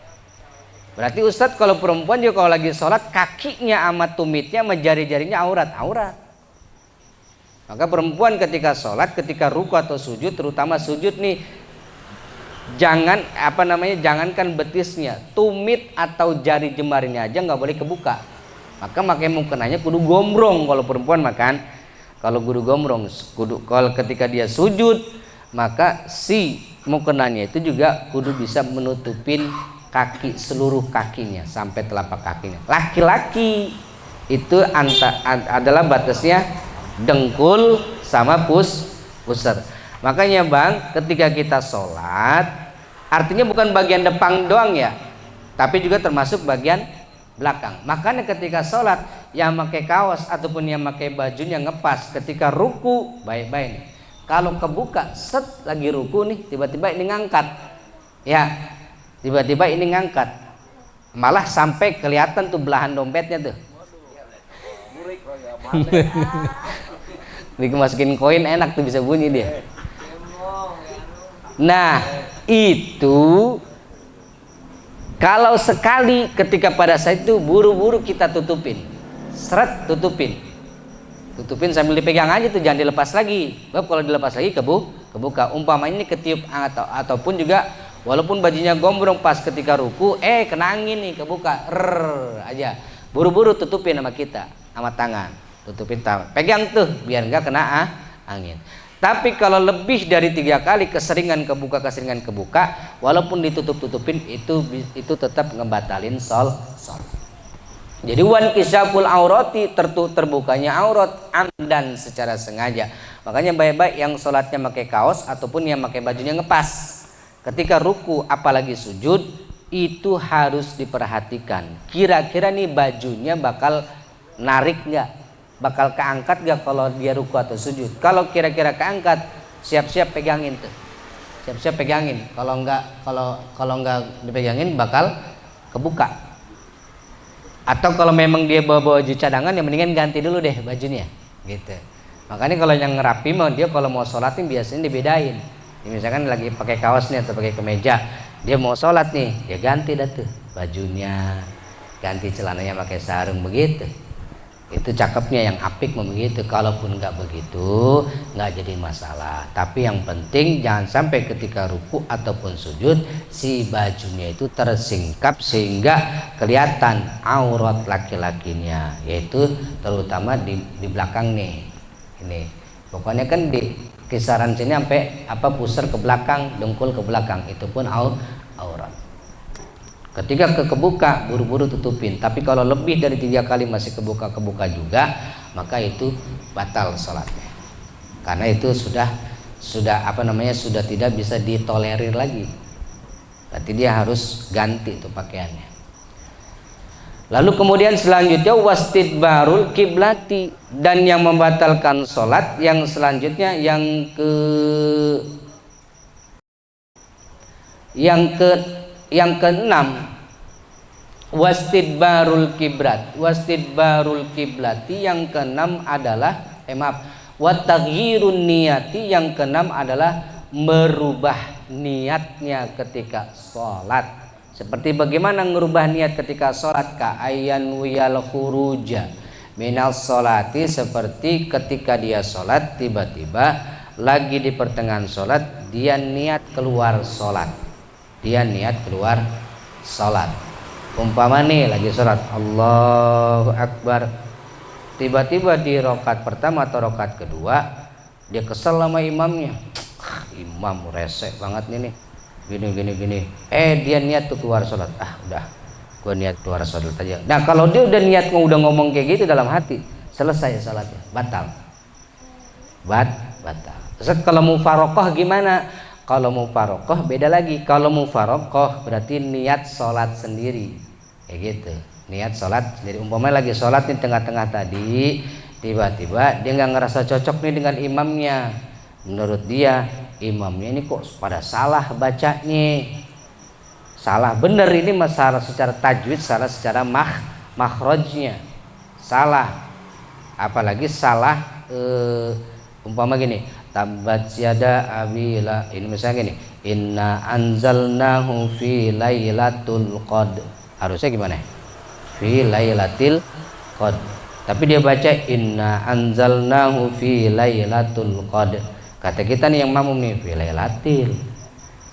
berarti Ustadz kalau perempuan juga kalau lagi sholat kakinya sama tumitnya sama jari-jarinya aurat. Maka perempuan ketika sholat, ketika ruku atau sujud, terutama sujud nih, jangankan betisnya, tumit atau jari jemarinya aja nggak boleh kebuka. Maka pakai mukenanya kudu gombrong kalau perempuan makan. Kalau kudu gombrong, kalau ketika dia sujud, maka si mukenanya itu juga kudu bisa menutupin kaki, seluruh kakinya sampai telapak kakinya. Laki-laki itu adalah batasnya dengkul sama pusar. Makanya bang, ketika kita sholat, artinya bukan bagian depan doang ya, tapi juga termasuk bagian belakang. Makanya ketika sholat yang pakai kaos ataupun yang pakai bajunya ngepas, ketika ruku baik-baik nih. Kalau kebuka set lagi ruku nih, tiba-tiba ini ngangkat, ya, malah sampai kelihatan tuh belahan dompetnya tuh. Dimasukin koin enak tuh, bisa bunyi dia. Nah itu kalau sekali ketika pada saat itu buru-buru kita tutupin, tutupin sambil dipegang aja tuh, jangan dilepas lagi. Sebab kalau dilepas lagi kebuka. Umpamanya ini ketiup ataupun juga walaupun bajunya gombrong pas ketika ruku, kena angin nih, kebuka, aja. Buru-buru tutupin sama kita, sama tangan, tutupin tangan, pegang tuh biar enggak kena angin. Tapi kalau lebih dari 3 kali keseringan kebuka, walaupun ditutup-tutupin itu tetap ngebatalin sholat. Jadi wan kisyaful aurati, terbukanya aurat amdan, secara sengaja. Makanya baik-baik yang sholatnya pakai kaos ataupun yang pakai bajunya ngepas, ketika ruku apalagi sujud itu harus diperhatikan. Kira-kira nih bajunya bakal narik nggak? Bakal keangkat gak kalau dia ruku atau sujud? Kalau kira-kira keangkat, siap-siap pegangin tuh. Siap-siap pegangin. Kalau nggak dipegangin bakal kebuka. Atau kalau memang dia bawa baju cadangan, ya mendingan ganti dulu deh bajunya, gitu. Makanya kalau yang ngerapi mah dia kalau mau sholat nih biasanya dibedain. Ya, misalkan lagi pakai kaos nih atau pakai kemeja, dia mau sholat nih, ya ganti dah tuh bajunya, ganti celananya pakai sarung begitu. Itu cakepnya yang apik begitu. Kalaupun nggak begitu nggak jadi masalah, tapi yang penting jangan sampai ketika ruku ataupun sujud si bajunya itu tersingkap sehingga kelihatan aurat laki-lakinya, yaitu terutama di belakang nih. Ini pokoknya kan di kisaran sini sampai pusar ke belakang, dengkul ke belakang, itu pun aurat. Ketika kebuka buru-buru tutupin. Tapi kalau lebih dari 3 kali masih kebuka juga, maka itu batal sholatnya. Karena itu sudah tidak bisa ditolerir lagi. Berarti dia harus ganti itu pakaiannya. Lalu kemudian selanjutnya wastidbarul kiblati, dan yang membatalkan sholat yang selanjutnya yang keenam, wastidbarul kiblati yang keenam adalah wataghyirun niyati, yang keenam adalah merubah niatnya ketika sholat. Seperti bagaimana merubah niat ketika sholat? Ka ayyan wiyal khuruja minal sholati, seperti ketika dia sholat tiba-tiba lagi di pertengahan sholat dia niat keluar sholat. Umpama nih lagi sholat Allahu Akbar, tiba-tiba di rakaat pertama atau rakaat kedua dia kesel sama imamnya. Imam resek banget nih gini. Dia niat tuh keluar sholat. Udah, gue niat keluar sholat aja. Nah kalau dia udah niat udah ngomong kayak gitu dalam hati, selesai sholatnya, batal. Terus kalau mufarokoh gimana? Kalau mufarokoh beda lagi. Kalau mufarokoh berarti niat sholat sendiri, kayak gitu. Niat sholat sendiri. Umpamanya lagi sholat nih tengah-tengah tadi, tiba-tiba dia nggak ngerasa cocok nih dengan imamnya. Menurut dia imamnya ini kok pada salah bacanya, salah bener ini masalah secara tajwid, salah secara makhrajnya, salah, apalagi salah umpama gini, tabat yada abila, ini misalnya gini, inna anzalnahu fi lailatul qadr, harusnya gimana? Fi lailatul qadr, tapi dia baca inna anzalnahu fi lailatul qadr. Kata kita nih yang makmum nih fi lailatil.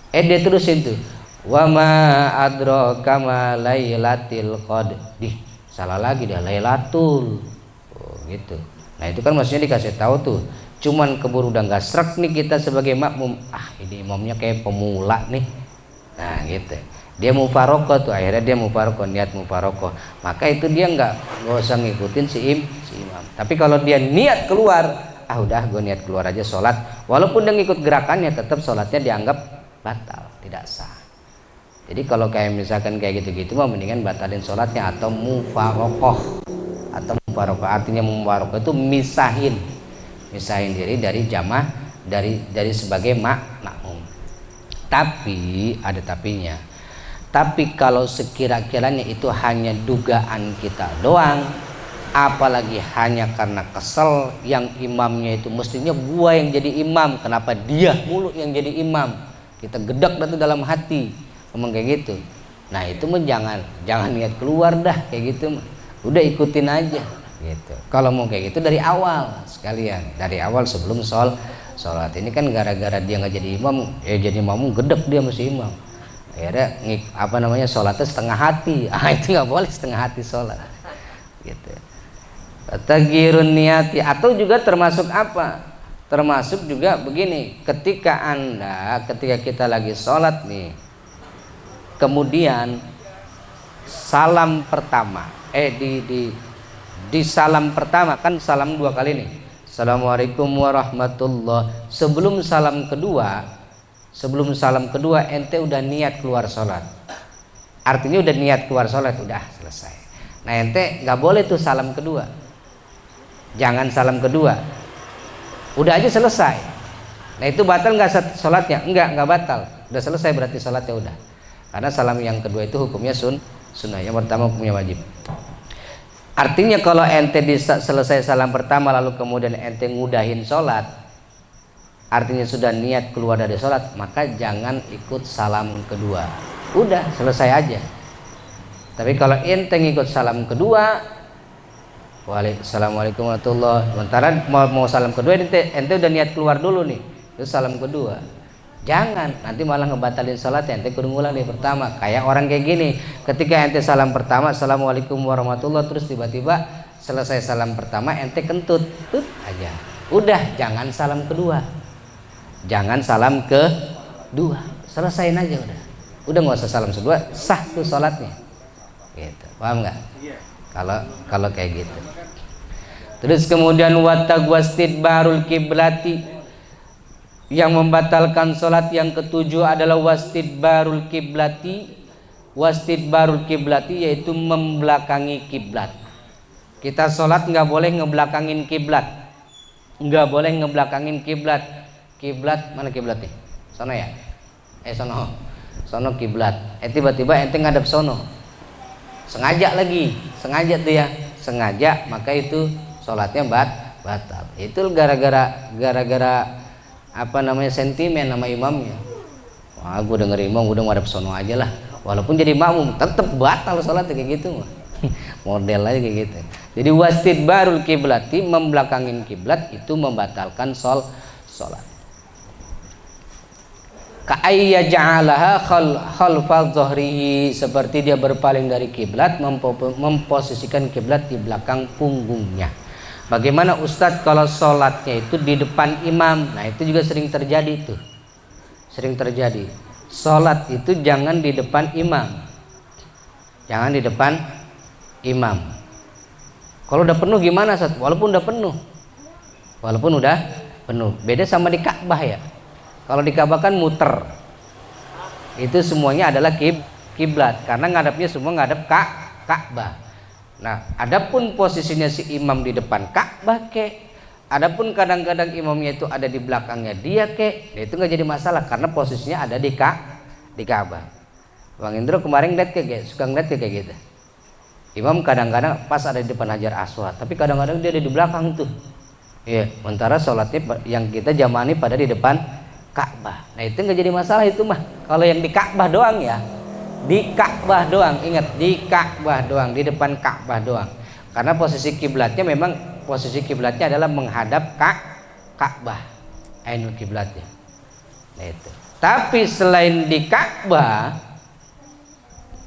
Dia terusin tuh. Wa ma adraka ma lailatil qadr. Salah lagi dia lailatul. Gitu. Nah, itu kan maksudnya dikasih tahu tuh. Cuman keburu udah enggak srek nih kita sebagai makmum. Ini imamnya kayak pemula nih. Nah, gitu. Dia mufarokoh tuh, akhirnya dia mufarokoh, niat mufarokoh. Maka itu dia enggak usah ngikutin si imam. Tapi kalau dia niat keluar, udah gue niat keluar aja sholat, walaupun dia ngikut gerakannya tetap sholatnya dianggap batal, tidak sah. Jadi kalau kayak misalkan kayak gitu-gitu mah mendingan batalin sholatnya atau mufarokoh. Artinya mufarokoh itu misahin diri dari jamaah, dari sebagai makmum. Tapi ada tapinya. Tapi kalau sekira-kiranya itu hanya dugaan kita doang, apalagi hanya karena kesel yang imamnya itu mestinya gua yang jadi imam, kenapa dia mulu yang jadi imam, kita gedak itu dalam hati ngomong kayak gitu. Nah itu mah jangan niat keluar dah kayak gitu, udah ikutin aja gitu. Kalau mau kayak gitu dari awal sekalian, dari awal sebelum sholat. Ini kan gara-gara dia nggak jadi imam, jadi imam gedek dia masih imam, akhirnya sholatnya setengah hati. Itu nggak boleh setengah hati sholat gitu. Taghyirun niyati, atau juga termasuk apa? Termasuk juga begini, ketika kita lagi sholat nih, kemudian salam pertama, di salam pertama kan salam 2 kali nih, Assalamualaikum warahmatullah. Sebelum salam kedua ente udah niat keluar sholat, artinya udah niat keluar sholat, udah selesai. Nah ente nggak boleh tuh salam kedua. Jangan salam kedua, udah aja selesai. Nah itu batal nggak sholatnya? Nggak batal. Udah selesai berarti sholatnya udah. Karena salam yang kedua itu hukumnya sunnah. Yang pertama hukumnya wajib. Artinya kalau ente selesai salam pertama lalu kemudian ente ngudahin sholat, artinya sudah niat keluar dari sholat, maka jangan ikut salam kedua. Udah selesai aja. Tapi kalau ente ngikut salam kedua, Assalamualaikum warahmatullahi wabarakatuh. Sementara mau salam kedua ente udah niat keluar dulu nih. Itu salam kedua. Jangan, nanti malah ngebatalin sholat ente kudu ngulang dari pertama. Kayak orang kayak gini, ketika ente salam pertama Assalamualaikum warahmatullahi wabarakatuh, terus tiba-tiba selesai salam pertama ente kentut, tut aja. Udah, jangan salam kedua. Jangan salam kedua. Selesaiin aja udah. Udah nggak usah salam kedua, sah tuh sholatnya. Gitu. Paham nggak? Kalau kayak gitu. Terus kemudian watagwastidbarul kiblati, yang membatalkan sholat yang ketujuh adalah wastidbarul kiblati. Wastidbarul kiblati yaitu membelakangi kiblat. Kita sholat nggak boleh ngebelakangin kiblat, nggak boleh ngebelakangin kiblat. Kiblat mana kiblatnya? Sono ya? Sono kiblat. Tiba-tiba ente ngadep sono. Sengaja tuh ya, sengaja, maka itu sholatnya batal. Itu gara-gara apa namanya sentimen nama imamnya. Wah, gue denger imam udah ngadep sono aja lah. Walaupun jadi makmum tetap batal sholatnya kayak gitu. Model aja kayak gitu. Jadi wastidbarul kiblati, membelakangin kiblat itu membatalkan sholat. Ka'ayya ja'alaha khalfa dhahrihi, seperti dia berpaling dari kiblat, memposisikan kiblat di belakang punggungnya. Bagaimana Ustadz kalau sholatnya itu di depan imam? Nah itu juga sering terjadi tuh. Sering terjadi. Sholat itu jangan di depan imam. Jangan di depan imam. Kalau udah penuh gimana Ustadz? Walaupun udah penuh. Beda sama di Ka'bah ya. Kalau di Ka'bah kan muter. Itu semuanya adalah kiblat. Karena ngadapnya semua ngadap Ka'bah. Nah, adapun posisinya si imam di depan Ka'bah adapun kadang-kadang imamnya itu ada di belakangnya dia itu nggak jadi masalah karena posisinya ada di Ka'bah. Bang Indro kemarin suka ngeliat kayak gitu. Imam kadang-kadang pas ada di depan Hajar Aswad, tapi kadang-kadang dia ada di belakang tuh. Iya, sementara sholatnya yang kita jamani pada di depan Ka'bah. Nah, itu nggak jadi masalah itu mah. Kalau yang di Ka'bah doang ya. Di Ka'bah doang, ingat, di Ka'bah doang, di depan Ka'bah doang. Karena posisi kiblatnya adalah menghadap Ka'bah, ainul kiblatnya. Nah itu. Tapi selain di Ka'bah,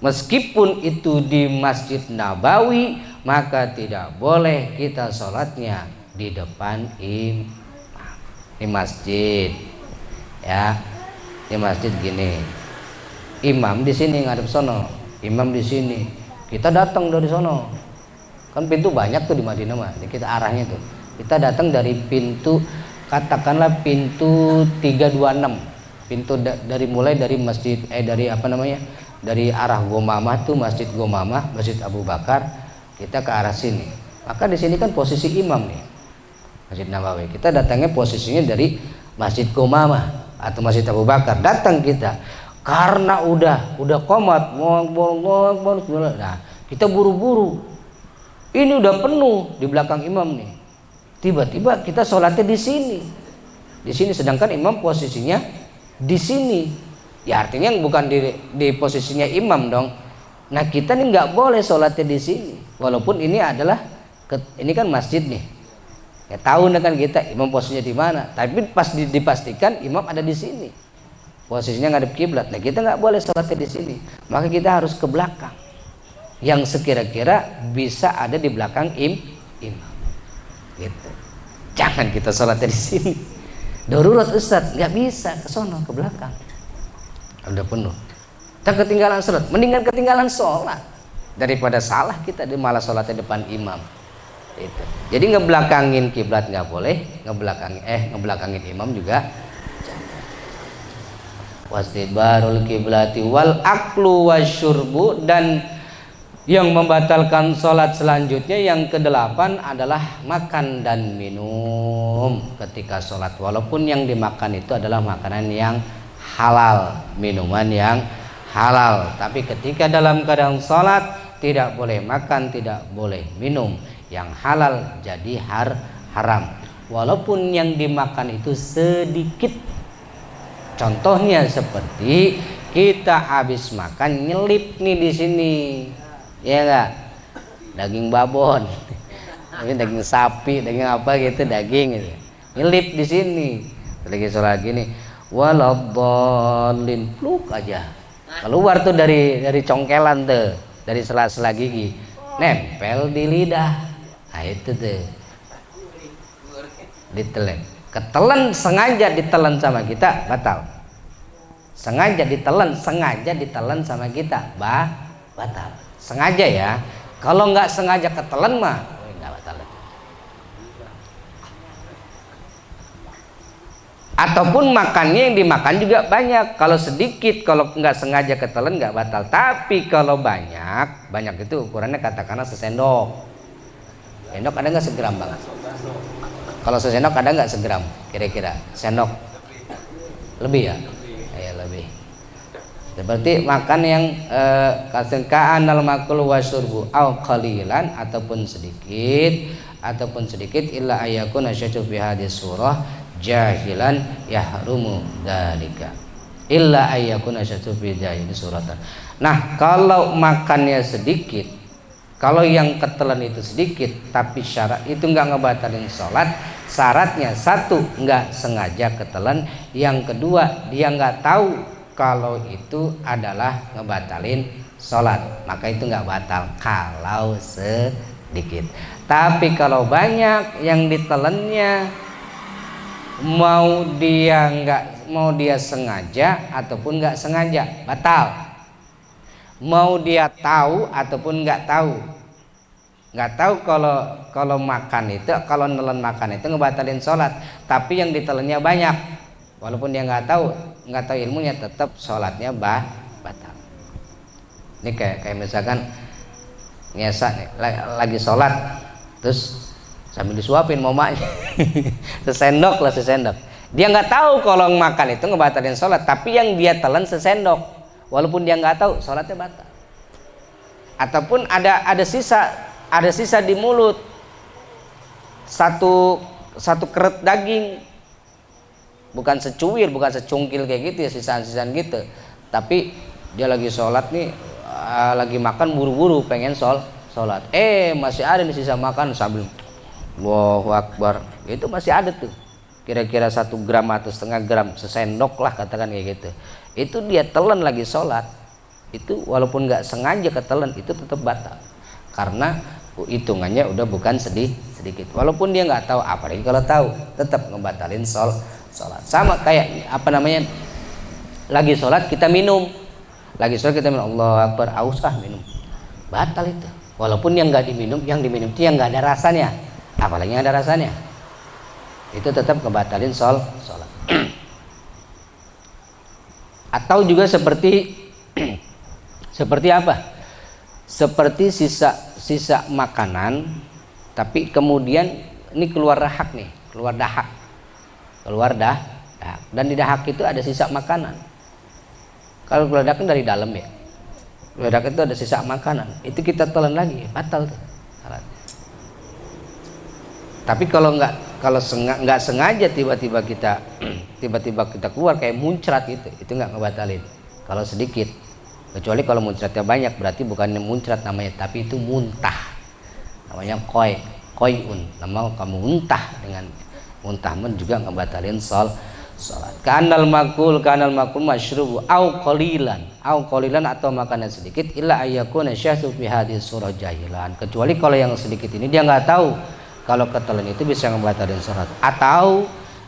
meskipun itu di Masjid Nabawi, maka tidak boleh kita sholatnya di depan imam. Di masjid, ya, di masjid gini. Imam di sini ngadep sono, imam di sini, kita datang dari sono. Kan pintu banyak tuh di Madinah mah. Kita arahnya tuh. Kita datang dari pintu, katakanlah pintu 326. Pintu mulai dari masjid dari arah Gomamah tuh Masjid Gomamah, Masjid Abu Bakar, kita ke arah sini. Maka di sini kan posisi imam nih. Masjid Nabawi. Kita datangnya posisinya dari Masjid Gomamah atau Masjid Abu Bakar. Datang kita. Karena udah qomat, nah kita buru-buru. Ini udah penuh di belakang imam nih. Tiba-tiba kita sholatnya di sini, sedangkan imam posisinya di sini. Ya artinya bukan di posisinya imam dong. Nah kita nih nggak boleh sholatnya di sini, walaupun ini kan masjid nih. Ya tahu kan kita imam posisinya di mana, tapi pas dipastikan imam ada di sini. Posisinya ngadep kiblat. Nah kita nggak boleh sholatnya di sini, maka kita harus ke belakang yang sekira-kira bisa ada di belakang imam. Gitu. Jangan kita sholatnya di sini. Darurat Ustadz, nggak bisa ke sono ke belakang. Udah penuh. Kita ketinggalan sholat, mendingan ketinggalan sholat daripada salah kita malah sholatnya depan imam. Itu. Jadi ngebelakangin kiblat nggak boleh, ngebelakangin imam juga. Wastidbarul kiblati wal aklu wasyurbu, dan Yang membatalkan sholat selanjutnya yang kedelapan adalah makan dan minum ketika sholat. Walaupun yang dimakan itu adalah makanan yang halal, minuman yang halal, tapi ketika dalam keadaan sholat tidak boleh makan, tidak boleh minum. Yang halal jadi haram. Walaupun yang dimakan itu sedikit. Contohnya seperti kita habis makan nyelip nih di sini. Ya enggak, daging babon, daging sapi, daging apa gitu, daging gitu. Nyelip di sini. Lagi sholat gini, waladhdallin, pluk aja. Keluar tuh dari congkelan tuh, dari sela-sela gigi, nempel di lidah. Nah itu tuh, ditelan. Ketelan, sengaja ditelan sama kita, batal. Sengaja ditelan sama kita, batal. Sengaja ya. Kalau nggak sengaja ketelan mah nggak batal. Ataupun makannya yang dimakan juga banyak. Kalau sedikit, kalau nggak sengaja ketelan nggak batal. Tapi kalau banyak itu ukurannya katakanlah sesendok. Sendok ada nggak segram banget? Kalau sesendok ada nggak segram? Kira-kira sendok lebih ya? Ya lebih. Seperti makan yang ka'anal makul wasyurbu au qalilan ataupun sedikit illa ayyakun asyatu fi hadis surah jahilan yahrumu dzalika illa ayyakun asyatu fi hadis suratan. Nah, kalau makannya sedikit, kalau yang ketelan itu sedikit tapi syarat itu enggak ngebatalin sholat. Syaratnya satu, enggak sengaja ketelan, yang kedua dia enggak tahu kalau itu adalah ngebatalin sholat, maka itu nggak batal kalau sedikit. Tapi kalau banyak yang ditelannya, mau dia sengaja ataupun nggak sengaja batal. Mau dia tahu ataupun nggak tahu kalau makan itu, kalau nelen makan itu ngebatalin sholat. Tapi yang ditelannya banyak, walaupun dia nggak tahu ilmunya, tetap sholatnya batal. Ini kayak misalkan ngesek nih, lagi sholat terus sambil disuapin mamanya sesendok. Dia nggak tahu kalau makan itu ngebatalin sholat, tapi yang dia telan sesendok, walaupun dia nggak tahu, sholatnya batal. Ataupun ada sisa di mulut, satu keret daging, bukan secuil, bukan secungkil kayak gitu ya, sisaan-sisaan gitu. Tapi dia lagi sholat nih, lagi makan buru-buru pengen sholat. Masih ada nih sisa makan sambil Allahu Akbar. Itu masih ada tuh. Kira-kira 1 gram atau setengah gram, sesendok lah katakan kayak gitu. Itu dia telan lagi sholat. Itu walaupun nggak sengaja ketelan itu tetap batal. Karena hitungannya udah bukan sedikit. Walaupun dia nggak tahu, apalagi kalau tahu, tetap ngebatalin sholat. Sama kayak lagi sholat kita minum, Allahu Akbar, aus minum, batal itu. Walaupun yang diminum itu yang nggak ada rasanya, apalagi yang ada rasanya, itu tetap ngebatalin sholat. Atau juga seperti apa? Seperti sisa makanan, tapi kemudian ini keluar dahak, dan di dahak itu ada sisa makanan. Kalau keluar dahak kan dari dalam ya, keluar dahak itu ada sisa makanan, itu kita telan lagi, batal tuh salatnya. Tapi kalau nggak sengaja tiba-tiba kita keluar kayak muncrat itu nggak ngebatalin kalau sedikit. Kecuali kalau muncratnya banyak, berarti bukannya muncrat namanya, tapi itu muntah, namanya koyun. Nama kamu muntah, dengan muntah juga ngebatalin sholat. Kanal makul masyrubu au qalilan atau makanan sedikit illa ayyakuna syahsu fi hadis surah jahilan. Kecuali kalau yang sedikit ini dia nggak tahu kalau ketelan itu bisa ngebatalin sholat, atau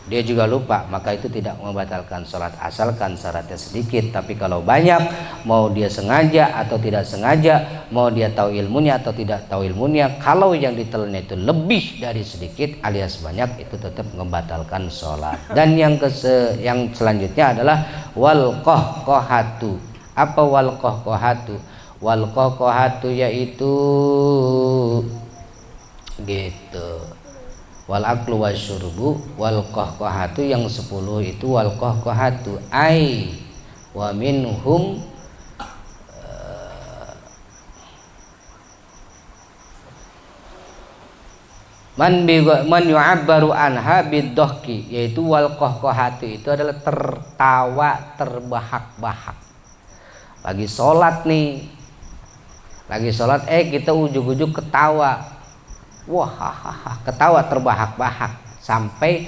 dia juga lupa, maka itu tidak membatalkan sholat asalkan syaratnya sedikit. Tapi kalau banyak, mau dia sengaja atau tidak sengaja, mau dia tahu ilmunya atau tidak tahu ilmunya, kalau yang ditelannya itu lebih dari sedikit alias banyak, itu tetap membatalkan sholat. Dan yang selanjutnya adalah wal qahqahatu. Apa wal qahqahatu? wal qahqahatu yaitu gitu. Wal aklu wasyurbu wal qahqahatu yang 10 itu wal qahqahatu ai wa minhum man yu'abbaru anha biddohki, yaitu wal qahqahatu itu adalah tertawa terbahak-bahak. Lagi sholat nih, lagi sholat kita ujug-ujug ketawa, wah hahaha, ketawa terbahak-bahak sampai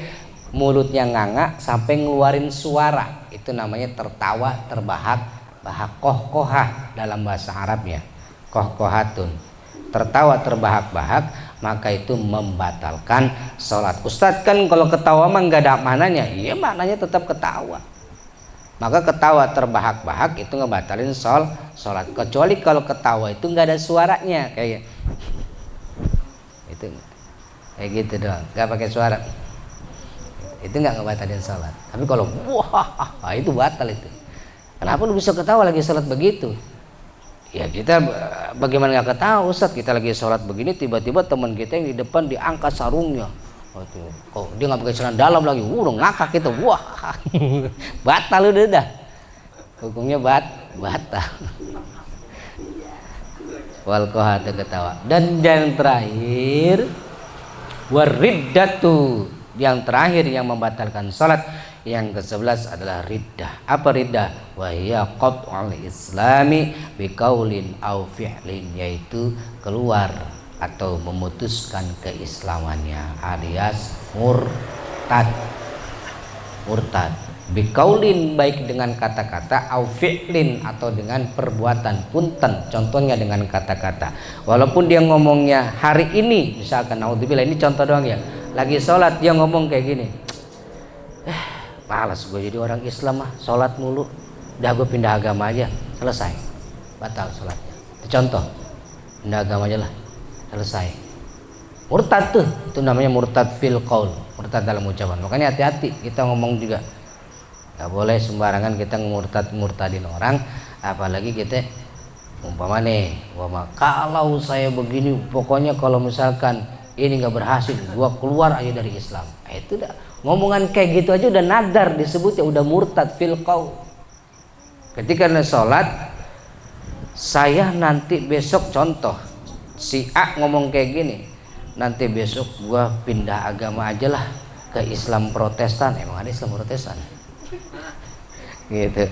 mulutnya nganga sampai ngeluarin suara, itu namanya tertawa terbahak-bahak. Qahqahah dalam bahasa Arabnya qahqahatun, tertawa terbahak-bahak, maka itu membatalkan sholat. Ustadz kan kalau ketawa mah nggak ada maknanya. Iya, maknanya tetap ketawa. Maka ketawa terbahak-bahak itu ngebatalin sholat. Kecuali kalau ketawa itu nggak ada suaranya, kayak itu, kayak gitu doang, nggak pakai suara, itu nggak ngebatalin sholat. Tapi kalau wah itu batal itu. Kenapa lu bisa ketawa lagi sholat begitu? Ya kita bagaimana nggak ketawa Ustadz, kita lagi sholat begini tiba-tiba teman kita yang di depan diangkat sarungnya, kok dia nggak pakai celana dalam lagi, udah ngakak itu, wah batal udah dah, hukumnya batal. Wal qahatu ketawa. Dan yang terakhir wariddatu, yang terakhir yang membatalkan sholat yang ke-11 adalah riddah. Apa riddah? Wa hiya qat'ul islami biqaulin aw fi'lin, yaitu keluar atau memutuskan keislamannya alias murtad biqaulin, baik dengan kata-kata, aw fi'lin atau dengan perbuatan. Punten, contohnya dengan kata-kata. Walaupun dia ngomongnya hari ini, misalkan naudzubillah, ini contoh doang ya, lagi sholat dia ngomong kayak gini, malas gue jadi orang Islam mah, sholat mulu, udah gue pindah agama aja, selesai, batal sholatnya. Itu contoh, pindah agama aja lah, selesai. Murtad tuh, itu namanya murtad fil qaul, murtad dalam ucapan. Makanya hati-hati kita ngomong juga, gak boleh sembarangan kita murtadin orang. Apalagi kita umpama nih, kalau saya begini, pokoknya kalau misalkan ini nggak berhasil, gua keluar aja dari Islam. Itu dah, ngomongan kayak gitu aja udah nadar, disebutnya udah murtad fil qaul. Ketika sholat, saya nanti besok, contoh si A ngomong kayak gini, nanti besok gua pindah agama aja lah ke Islam Protestan. Emang ada Islam Protestan? Gitu,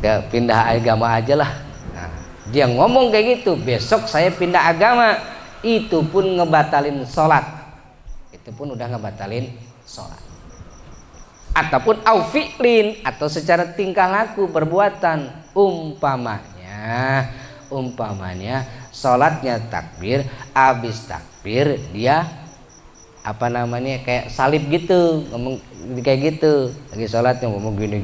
ya, pindah agama aja lah. Nah, dia ngomong kayak gitu, besok saya pindah agama, itu pun ngebatalin sholat, itu pun udah ngebatalin sholat. Ataupun au fi'lin, atau secara tingkah laku, perbuatan. Umpamanya sholatnya takbir, abis takbir dia kayak salib gitu, ngomong kayak gitu, lagi sholatnya ngomong gini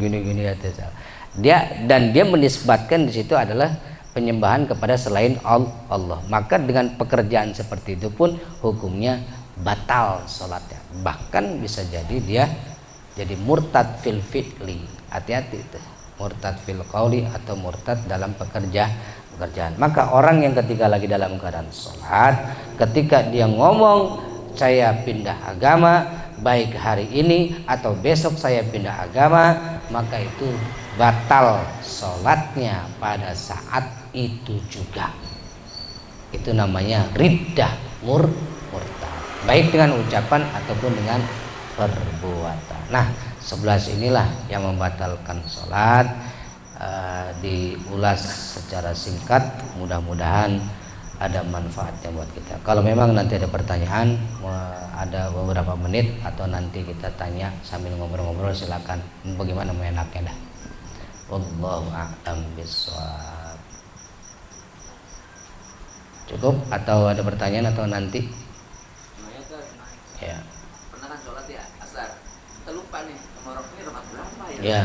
dia menisbatkan di situ adalah penyembahan kepada selain Allah. Maka dengan pekerjaan seperti itu pun hukumnya batal sholatnya, bahkan bisa jadi dia jadi murtad fil fi'li. Hati-hati itu, murtad fil qauli atau murtad dalam pekerjaan. Maka orang yang ketika lagi dalam keadaan sholat, ketika dia ngomong saya pindah agama, baik hari ini atau besok saya pindah agama, maka itu batal sholatnya pada saat itu juga. Itu namanya riddah, murtad, baik dengan ucapan ataupun dengan perbuatan. Nah, 11 inilah yang membatalkan sholat. Diulas secara singkat, mudah-mudahan ada manfaatnya buat kita. Kalau memang nanti ada pertanyaan, ada beberapa menit atau nanti kita tanya sambil ngobrol-ngobrol, silakan, bagaimana enaknya dah. Wallahu a'lam bishawab. Cukup atau ada pertanyaan atau nanti? Ya. Pernah kan sholat ya asar, kita lupa nih nomor ini rakaat berapa ya? Ya.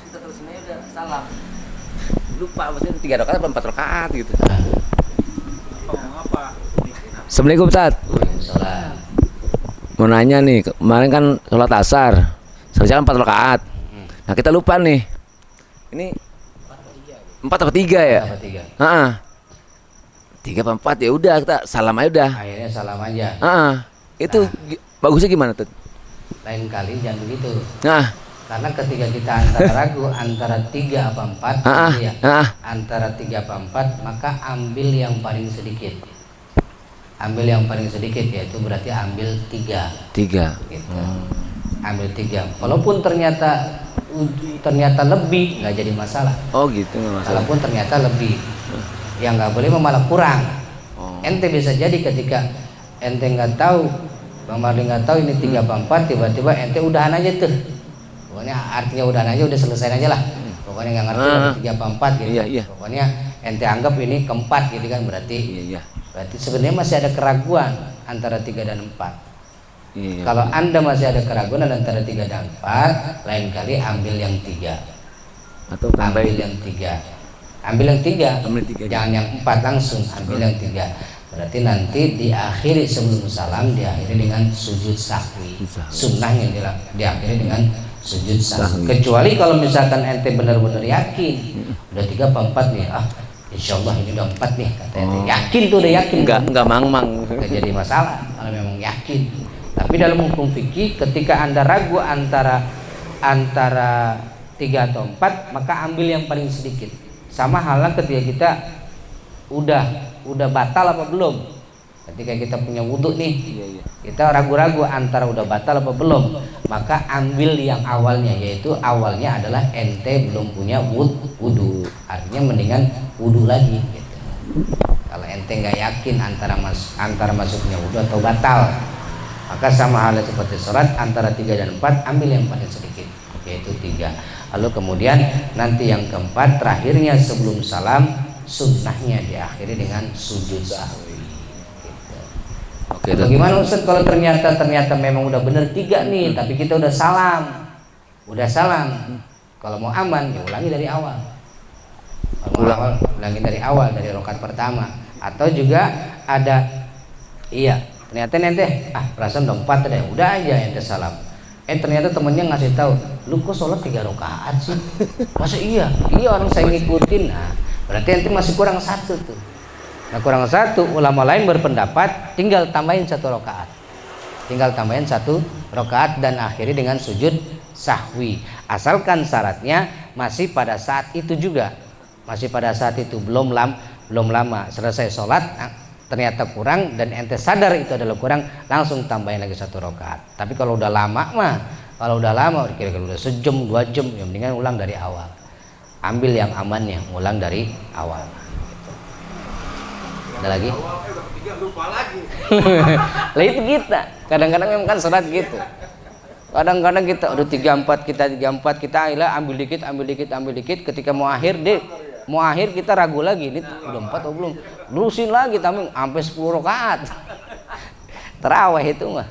Kita terusin aja udah salam. Lupa maksudnya 3 rakaat atau 4 rakaat gitu. Assalamualaikum Ustaz. Waalaikumsalam. Mau nanya nih, kemarin kan sholat asar, selesai kan 4 rakaat. Nah kita lupa nih, ini 4 atau 3 ya? 3. 3 apa 4 ya udah kita salam aja udah. Akhirnya salam aja. Itu bagusnya gimana tuh? Lain kali jangan begitu. Nah, Karena ketika kita antara ragu antara 3 apa 4 gitu ya. Antara 3 apa 4, maka ambil yang paling sedikit. Ambil yang paling sedikit, yaitu berarti ambil 3. 3. Gitu. Ambil 3. Walaupun ternyata lebih, nggak jadi masalah. Oh gitu, nggak masalah. Walaupun ternyata lebih, yang nggak boleh malah kurang. Ente bisa jadi ketika ente nggak tahu, Bang Marli nggak tahu ini 3 apa 4, tiba-tiba ente udahan aja tuh. Pokoknya artinya udahan aja, udah selesai aja lah. Pokoknya nggak ngerti ada 3 apa 4 gitu. Iya. Pokoknya ente anggap ini keempat gitu kan, berarti. Iya. Berarti sebenarnya masih ada keraguan antara 3 dan 4. Iya. Kalau Anda masih ada keraguan antara 3 dan 4, lain kali ambil yang 3. Atau tambahin Ambil yang 3. Ambil yang 3. Ambil 3. Jangan yang 4 langsung, ambil yang 3. Berarti nanti diakhiri sebelum salam diakhiri dengan sujud sahwi. Sunnahnya diakhiri dengan sujud sahwi. Kecuali kalau misalkan ente benar-benar yakin udah 3 apa 4 nih, insya Allah ini udah 4 nih kata ente. Yakin tuh, udah yakin. Enggak mang-mang. Nggak jadi masalah kalau memang yakin. Tapi dalam hukum fikih ketika Anda ragu antara 3 atau 4, maka ambil yang paling sedikit. Sama halnya ketika kita udah batal apa belum. Ketika kita punya wudhu nih, kita ragu-ragu antara udah batal apa belum, maka ambil yang awalnya, yaitu awalnya adalah ente belum punya wudhu. Artinya mendingan wudhu lagi gitu. Kalau ente nggak yakin antara masuknya wudhu atau batal, maka sama halnya seperti sholat, antara 3 dan 4 ambil yang paling sedikit, yaitu 3. Lalu kemudian nanti yang keempat, terakhirnya sebelum salam, sunnahnya diakhiri dengan sujud sahwi. Gitu. Oke. Bagaimana Ustaz kalau ternyata memang udah bener 3 nih, tapi kita udah salam. Kalau mau aman, ya ulangi dari awal. Ulangi dari awal, dari rakaat pertama. Atau juga ada, ternyata ente perasaan udah 4 deh, udah aja ente salam. Ternyata temennya ngasih tahu, lu kok sholat 3 rakaat sih? Masa iya orang saya ngikutin. Nah, berarti ente masih kurang 1 tuh. Nah, kurang 1, ulama lain berpendapat tinggal tambahin 1 rakaat. Dan akhiri dengan sujud sahwi. Asalkan syaratnya masih pada saat itu juga. Masih pada saat itu, belum lama selesai sholat. Ternyata kurang dan ente sadar itu adalah kurang, langsung tambahin lagi 1 rakaat. Tapi kalau udah lama kira-kira udah sejam 2 jam, ya mendingan ulang dari awal. Ambil yang amannya, ulang dari awal. Gitu. Ada lagi? Lah itu kita. Kadang-kadang memang kan sholat gitu. Kadang-kadang kita udah 34 kita ambil dikit. Ketika mau akhir kita ragu lagi, ini udah 4 atau belum. Lurusin lagi sampai 10 rakaat. Terawih itu mah.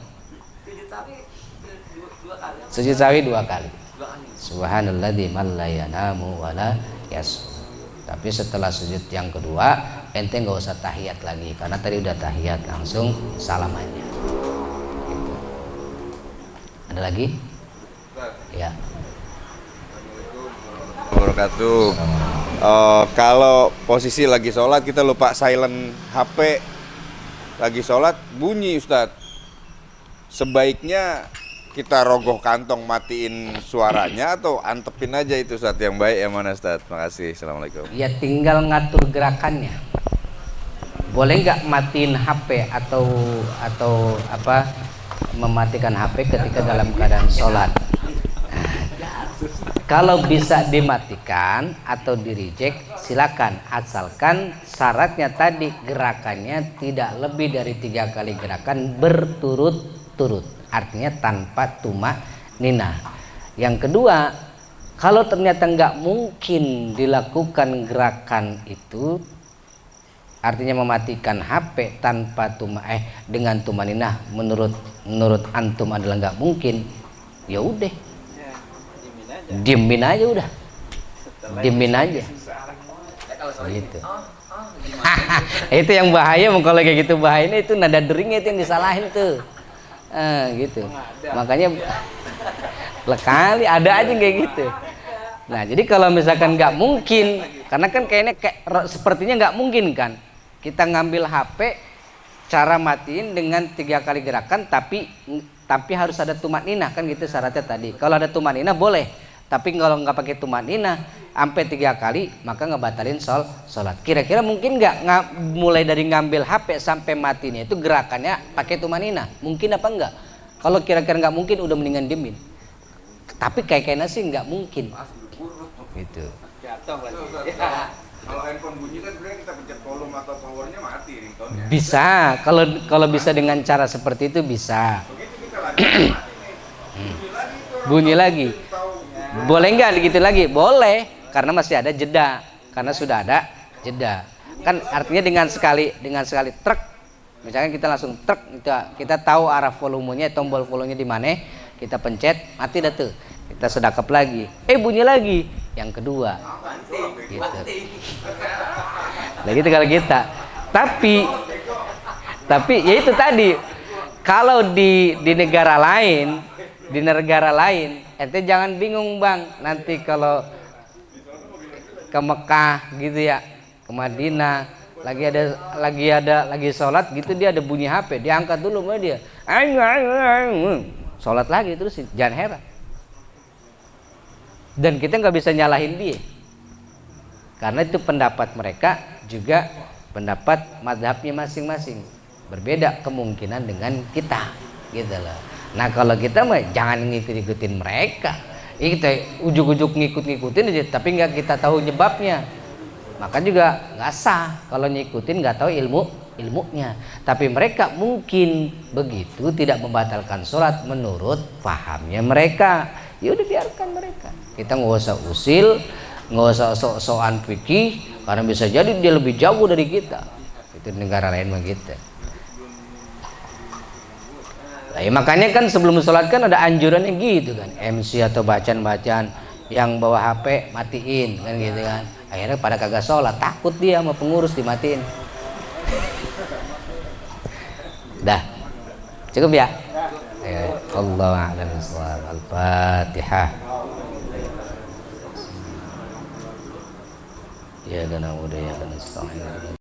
Sujud sahwi 2 kali. Subhanalladzi man la yanamu wa la yasum. Tapi setelah sujud yang kedua, ente nggak usah tahiyat lagi karena tadi udah tahiyat, langsung salam aja. Gitu. Ada lagi? Ya. Wabarakatuh. Kalau posisi lagi sholat kita lupa silent HP, lagi sholat bunyi Ustadz, sebaiknya kita rogoh kantong matiin suaranya atau antepin aja itu Ustadz? Yang baik yang mana Ustadz? Makasih. Assalamualaikum. Ya tinggal ngatur gerakannya. Boleh nggak matiin HP atau mematikan HP ketika dalam keadaan sholat? Kalau bisa dimatikan atau di-reject silakan, asalkan syaratnya tadi gerakannya tidak lebih dari 3 kali gerakan berturut-turut, artinya tanpa tumak ninah. Yang kedua, kalau ternyata nggak mungkin dilakukan gerakan itu, artinya mematikan HP tanpa dengan tumak ninah, menurut antum adalah nggak mungkin, ya udah. Diemin aja udah, gitu. Itu yang bahaya, kalau kayak gitu bahayanya itu nada deringnya itu yang disalahin tuh, gitu. Makanya lekali ada aja kayak gitu. Nah jadi kalau misalkan nggak mungkin, karena kan kayaknya sepertinya nggak mungkin kan, Kita ngambil HP, cara matiin dengan 3 kali gerakan, tapi harus ada tumanina kan gitu syaratnya tadi. Kalau ada tumanina boleh, tapi kalau nggak pakai tumanina sampai 3 kali maka ngebatalin sholat. Kira-kira mungkin nggak mulai dari ngambil HP sampai matinya itu gerakannya pakai tumanina? Mungkin apa enggak? Kalau kira-kira nggak mungkin udah mendingan diemin. Tapi kayaknya sih nggak mungkin. Gitu. Jatuh lagi. Kalau handphone bunyi kan sebenarnya kita pencet volume atau powernya mati ringtone-nya. Bisa, kalau bisa dengan cara seperti itu bisa. Begitu kita lagi bunyi lagi. Boleh nggak gitu lagi? Boleh, karena masih ada jeda. Karena sudah ada jeda. Kan artinya dengan sekali truk, misalkan kita langsung truk, kita tahu arah volumenya, tombol volumenya di mana, kita pencet, mati dah tuh. Kita sedakap lagi, bunyi lagi. Yang kedua, gitu. Nah gitu kalau kita. Tapi ya itu tadi. Kalau di negara lain, ente jangan bingung bang. Nanti kalau ke Mekah gitu ya, ke Madinah, lagi sholat gitu, dia ada bunyi HP, diangkat dulu sama dia. Sholat lagi terus, jangan heran. Dan kita nggak bisa nyalahin dia, karena itu pendapat mereka juga pendapat madhabnya masing-masing, berbeda kemungkinan dengan kita, gitu loh. Nah kalau kita mah jangan ngikut-ikutin mereka, kita ujuk-ujuk ngikut-ngikutin aja, tapi nggak kita tahu nyebabnya, maka juga nggak sah kalau ngikutin nggak tahu ilmunya. Tapi mereka mungkin begitu tidak membatalkan sholat menurut pahamnya mereka. Ya udah biarkan mereka. Kita nggak usah usil, nggak usah sok-sokan fikih, karena bisa jadi dia lebih jauh dari kita. Itu negara lain begitu. Nah, ya makanya kan sebelum sholat kan ada anjurannya gitu kan, MC atau bacaan-bacaan yang bawa HP matiin kan gitu kan. Akhirnya pada kagak sholat, takut dia sama pengurus dimatiin. Dah, cukup ya. Allah a'lam bishawab. Al-Fatihah. Ya kana wa ya kana nasta'in.